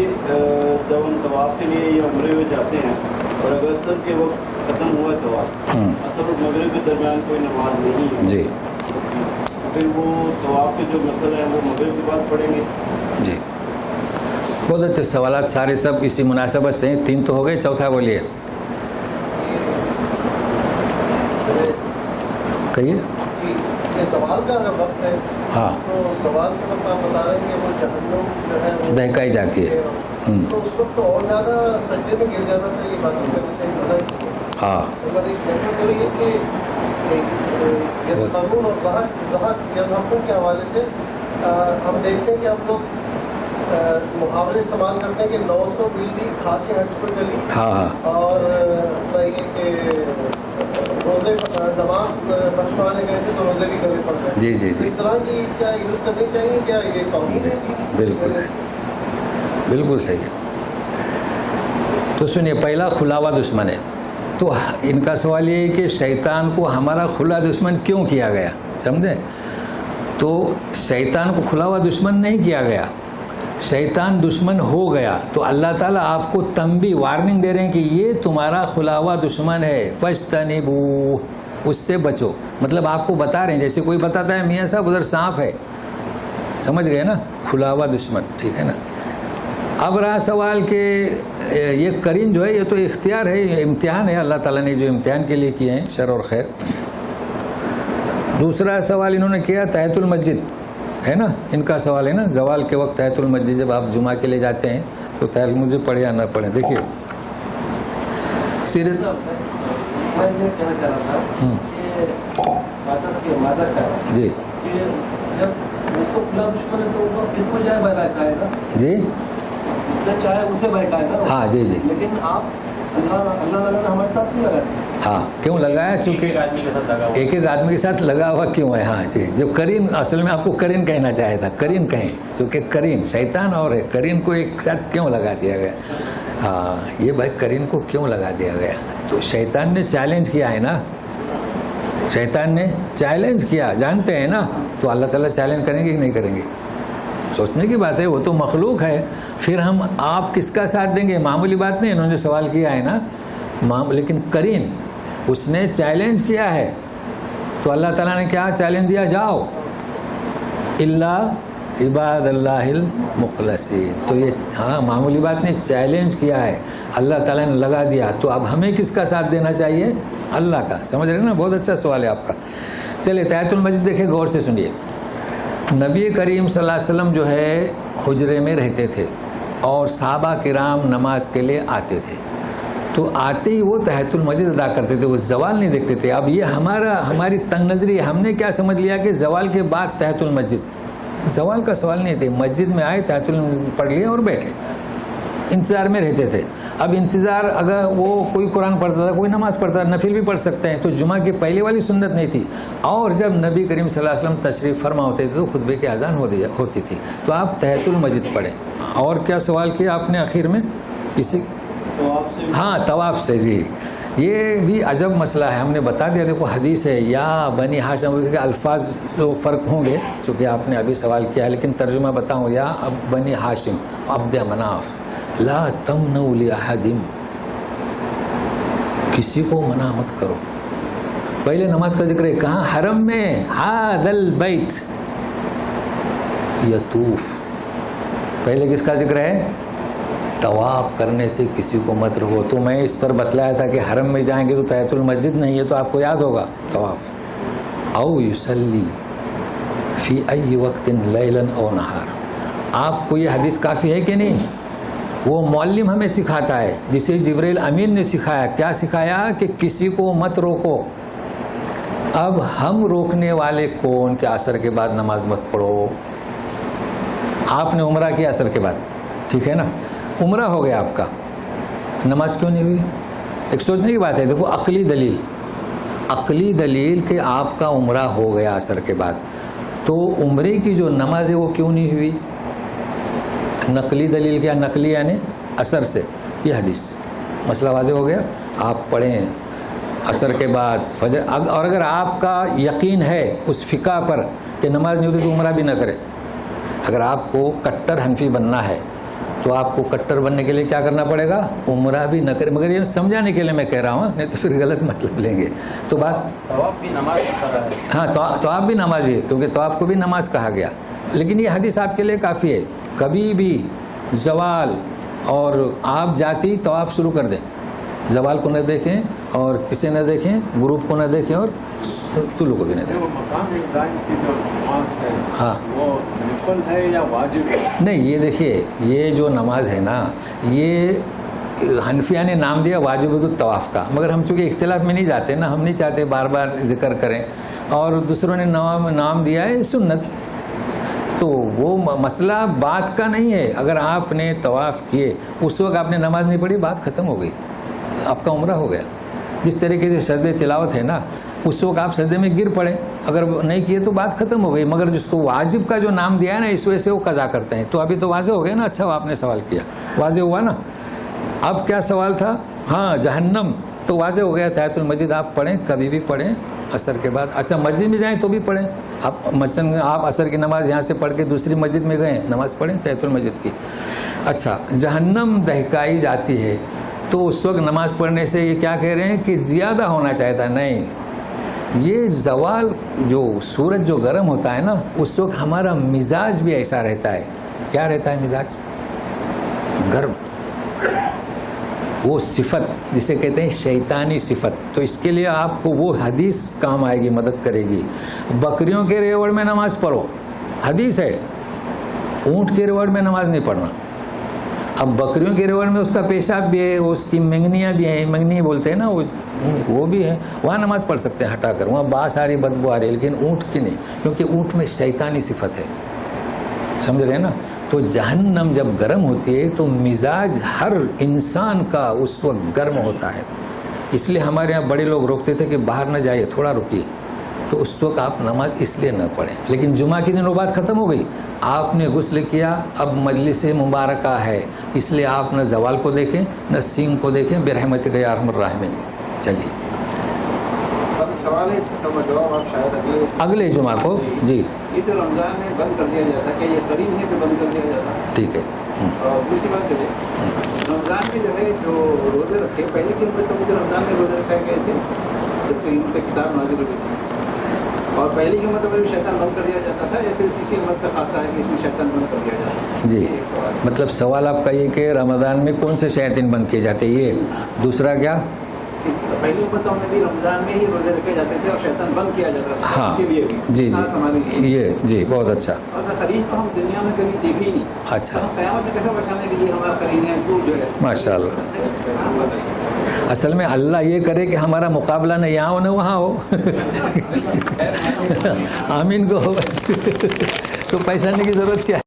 جب ہم طواف کے لیے یا عمرے میں جاتے ہیں اور اگر عصر کے وقت ختم ہوا طواف, عصر اور مغرب کے درمیان کوئی نماز نہیں ہے, جی پھر وہ طواف کے جو مسئلہ ہے وہ مغرب کے بعد پڑھیں گے؟ جی بہت اچھے سوالات سارے سب اسی مناسبت سے ہیں. 3 تو ہو گئے, چوتھا بولیے. کہیے. یہ سوال کا اگر وقت ہے ہاں تو سوال کے وقت آپ بتا رہے ہیں کہ وہ جہنم جو ہے وہ دہکائی جاتی ہے. تو اس وقت تو اور زیادہ سجدے میں گر جانا چاہیے, بات کرنی چاہیے, مزہ. ہاں مگر ایک بہتر تو یہ کہ اس قانون اور ظہر یا حقوق کے حوالے سے ہم دیکھتے ہیں کہ ہم لوگ محاورے استعمال کرتے ہیں کہ 900 بلی کھا کے حج پر چلی, اور اپنا یہ کہ روزے نماز بخشوانے گئے تھے تو روزے بھی کرنے پڑ گئے. جی جی جی اس طرح کی کیا یوز کرنی چاہیے, کیا یہ توہین ہے؟ بالکل بالکل صحیح ہے. تو سنیے, پہلا کھلا ہوا دشمن ہے. تو ان کا سوال یہ ہے کہ شیطان کو ہمارا کھلا دشمن کیوں کیا گیا, سمجھے؟ تو شیطان کو کھلا ہوا دشمن نہیں کیا گیا, شیطان دشمن ہو گیا. تو اللہ تعالیٰ آپ کو تنبیہ وارننگ دے رہے ہیں کہ یہ تمہارا کھلا ہوا دشمن ہے, فاجتنبوہ, اس سے بچو. مطلب آپ کو بتا رہے ہیں, جیسے کوئی بتاتا ہے میاں صاحب ادھر سانپ ہے, سمجھ گئے نا, کھلا ہوا دشمن, ٹھیک ہے نا. اب رہا سوال کہ یہ قرین جو ہے یہ تو اختیار ہے, یہ امتحان ہے اللہ تعالیٰ نے جو امتحان کے لیے کیے ہیں, شر اور خیر. دوسرا سوال انہوں نے کیا تحیۃ المسجد ہے نا, ان کا سوال ہے نا, زوال کے وقت تحیۃ المسجد جب آپ جمعہ کے لیے جاتے ہیں تو تحیۃ المسجد پڑھے یا نہ پڑھیں. دیکھیے سیرت میں یہ کہنا چاہ رہا تھا کہ مادر کا جی جب اس کو کھلا دشمن ہے تو وہ کس کو جائے بہکائے گا, جی اس نے چاہے اسے بہکائے گا. ہاں جی جی. لیکن آپ اللہ تعالیٰ نے ہمارے ساتھ کیوں لگایا؟ ہاں کیوں لگایا, چونکہ ایک ایک آدمی کے ساتھ لگا ہوا کیوں ہے. ہاں جی, جو کرین, اصل میں آپ کو کرین کہنا چاہے تھا, کرین کہیں, چونکہ کرین شیطان اور ہے, کرین کو ایک ساتھ کیوں لگا دیا گیا. ہاں یہ بھائی کرین کو کیوں لگا دیا گیا, تو شیطان نے چیلنج کیا ہے نا, شیطان نے چیلنج کیا, جانتے ہیں نا. تو اللہ تعالیٰ چیلنج کریں گے کہ نہیں کریں گے, سوچنے کی بات ہے, وہ تو مخلوق ہے. پھر ہم آپ کس کا ساتھ دیں گے, معمولی بات نہیں, انہوں نے سوال کیا ہے نا, لیکن کرین اس نے چیلنج کیا ہے. تو اللہ تعالیٰ نے کیا چیلنج دیا, جاؤ اللہ عباد اللہ المخلصین. تو یہ ہاں معمولی بات نہیں, چیلنج کیا ہے, اللہ تعالیٰ نے لگا دیا. تو اب ہمیں کس کا ساتھ دینا چاہیے, اللہ کا. سمجھ رہے ہیں نا, بہت اچھا سوال ہے آپ کا. چلیے تحیۃ المسجد دیکھیں, غور سے سنیے. نبی کریم صلی اللہ علیہ وسلم جو ہے حجرے میں رہتے تھے اور صحابہ کرام نماز کے لیے آتے تھے. تو آتے ہی وہ تحیۃ المسجد ادا کرتے تھے, وہ زوال نہیں دیکھتے تھے. اب یہ ہماری تنگ نظری, ہم نے کیا سمجھ لیا کہ زوال کے بعد تحیۃ المسجد, زوال کا سوال نہیں تھے. مسجد میں آئے, تحیۃ المسجد پڑھ لیا اور بیٹھے, انتظار میں رہتے تھے. اب انتظار, اگر وہ کوئی قرآن پڑھتا تھا, کوئی نماز پڑھتا تھا, نفل بھی پڑھ سکتے ہیں. تو جمعہ کی پہلے والی سنت نہیں تھی. اور جب نبی کریم صلی اللہ علیہ وسلم تشریف فرما ہوتے تھے تو خطبے کی اذان ہوتی تھی, تو آپ تحیۃ المسجد پڑھیں. اور کیا سوال کیا آپ نے آخر میں, اسی ہاں طواف سے. جی یہ بھی عجب مسئلہ ہے, ہم نے بتا دیا. دیکھو حدیث ہے, یا بنی ہاشم کے الفاظ جو فرق ہوں گے چونکہ آپ نے ابھی سوال کیا ہے, لیکن ترجمہ بتاؤں, یا بنی ہاشم عبد مناف لا تمنوا لأحد, کسی کو منع مت کرو. پہلے نماز کا ذکر ہے کہاں, حرم میں, ھذا البیت یطوف. پہلے کس کا ذکر ہے, طواف کرنے سے کسی کو مت رکو. تو میں اس پر بتلایا تھا کہ حرم میں جائیں گے تو تحیۃ المسجد نہیں ہے, تو آپ کو یاد ہوگا طواف. او یصلی فی ای وقت لیلا او نہار. آپ کو یہ حدیث کافی ہے کہ نہیں, وہ معلم ہمیں سکھاتا ہے, جسے جبریل امین نے سکھایا. کیا سکھایا, کہ کسی کو مت روکو, اب ہم روکنے والے کون کہ عصر کے بعد نماز مت پڑھو. آپ نے عمرہ کیا عصر کے بعد, ٹھیک ہے نا, عمرہ ہو گیا آپ کا, نماز کیوں نہیں ہوئی؟ ایک سوچنے کی بات ہے. دیکھو عقلی دلیل کہ آپ کا عمرہ ہو گیا عصر کے بعد, تو عمرے کی جو نماز ہے وہ کیوں نہیں ہوئی؟ نقلی دلیل کیا؟ نقلی یعنی عصر سے, یہ حدیث. مسئلہ واضح ہو گیا. آپ پڑھیں عصر کے بعد فجر, اور اگر آپ کا یقین ہے اس فقہ پر کہ نماز نہیں ہوتی تو عمرہ بھی نہ کرے. اگر آپ کو کٹر حنفی بننا ہے تو آپ کو کٹر بننے کے لیے کیا کرنا پڑے گا؟ عمرہ بھی نہ کرے. مگر یہ سمجھانے کے لیے میں کہہ رہا ہوں, نہیں تو پھر غلط مطلب لیں گے. تو بات طواف بھی نماز کی طرح ہے. ہاں, طواف بھی نماز ہے, کیونکہ طواف کو بھی نماز کہا گیا. لیکن یہ حدیث آپ کے لیے کافی ہے. کبھی بھی زوال اور آپ جاتی طواف شروع کر دیں, زوال کو نہ دیکھیں اور کسی نہ دیکھیں, غروب کو نہ دیکھیں اور طلوع کو بھی نہ دیکھیں. مقام ابراہیم کی جو نماز ہے ہاں, وہ نفل ہے یا واجب ہے؟ نہیں, یہ دیکھیے, یہ جو نماز ہے نا, یہ حنفیہ نے نام دیا واجب الطواف کا, مگر ہم چونکہ اختلاف میں نہیں جاتے نا, ہم نہیں چاہتے بار بار ذکر کریں, اور دوسروں نے نام دیا ہے سنت. تو وہ مسئلہ بات کا نہیں ہے. اگر آپ نے طواف کیے اس وقت آپ نے نماز نہیں پڑھی, بات ختم ہو گئی, آپ کا عمرہ ہو گیا. جس طریقے سے سجدے تلاوت ہے نا, اس وقت آپ سجدے میں گر پڑے, اگر نہیں کیے تو بات ختم ہو گئی. مگر جس کو واجب کا جو نام دیا ہے نا, اس وجہ سے وہ قضا کرتے ہیں. تو ابھی تو واضح ہو گیا نا. اچھا, آپ نے سوال کیا, واضح ہوا نا. اب کیا سوال تھا؟ ہاں, جہنم. تو واضح ہو گیا. تحیۃ المسجد آپ پڑھیں, کبھی بھی پڑھیں عصر کے بعد. اچھا, مسجد میں جائیں تو بھی پڑھیں. آپ عصر کی نماز یہاں سے پڑھ کے دوسری مسجد میں گئے, نماز پڑھیں تحیۃ المسجد کی. اچھا, جہنم دہکائی جاتی ہے, تو اس وقت نماز پڑھنے سے یہ کیا کہہ رہے ہیں کہ زیادہ ہونا چاہیے تھا؟ نہیں, یہ زوال جو سورج جو گرم ہوتا ہے نا, اس وقت ہمارا مزاج بھی ایسا رہتا ہے. کیا رہتا ہے مزاج؟ گرم. وہ صفت جسے کہتے ہیں شیطانی صفت. تو اس کے لیے آپ کو وہ حدیث کام آئے گی, مدد کرے گی. بکریوں کے ریوڑ میں نماز پڑھو, حدیث ہے. اونٹ کے ریوڑ میں نماز نہیں پڑھنا. اب بکریوں کے ریوڑ میں اس کا پیشاب بھی ہے, اس کی منگنیاں بھی ہیں, منگنی بولتے ہیں نا, وہ بھی ہے, وہاں نماز پڑھ سکتے ہیں ہٹا کر. وہاں بہت ساری بدبو آ رہی ہے, لیکن اونٹ کی نہیں, کیونکہ اونٹ میں شیطانی صفت ہے. سمجھ رہے ہیں نا. تو جہنم جب گرم ہوتی ہے تو مزاج ہر انسان کا اس وقت گرم ہوتا ہے. اس لیے ہمارے یہاں بڑے لوگ روکتے تھے کہ باہر نہ جائیے, تھوڑا رکیے. تو اس وقت آپ نماز اس لیے نہ پڑھیں. لیکن جمعہ کے دن وہ بات ختم ہو گئی, آپ نے غسل کیا, اب مجلس مبارکہ ہے, اس لیے آپ نہ زوال کو دیکھیں نہ سینگ کو دیکھیں. برحمتک یا ارحم الراحمین. چلیے, سوال ہے, اس کا سوال جواب آپ شاید اگلے جمعہ کو. جی, یہ تو رمضان میں بند کر دیا جاتا ہے, کہ یہ قریب ہے کہ بند کر دیا جاتا ہے؟ ٹھیک ہے. اور دوسری بات ہے, رمضان میں جو ہے جو روزے رکھے, پہلے کے تو مجھے رمضان میں روزے رکھائے گئے تھے جبکہ ان سے کتاب نازل ہوئی تھی, اور پہلی کی امت میں بھی شیطان بند کر دیا جاتا تھا, یا صرف کسی امت کا خاصہ ہے کہ اس میں شیطان بند کر دیا جاتا ہے؟ جی, مطلب سوال آپ کا یہ کہ رمضان میں کون سے شیاطین بند کیے جاتے ہیں, یہ. دوسرا کیا؟ پہلی امتوں میں بھی رمضان میں ہی روزے رکھے جاتے تھے اور شیطان بند کیا جاتا تھا. ہاں, اس کے لیے بھی جی جی, یہ جی بہت اچھا. اور قریب تو ہم دنیا میں کبھی دیکھے ہی نہیں. اچھا, ہم قیامت میں کیسا پہچانے کہ یہ ہمارا قرین ہے, تو جو ہے ماشاء اللہ. اصل میں اللہ یہ کرے کہ ہمارا مقابلہ نہ یہاں ہو نہ وہاں ہو. آمین کو ہو بس. تو پہچاننے کی ضرورت کیا ہے؟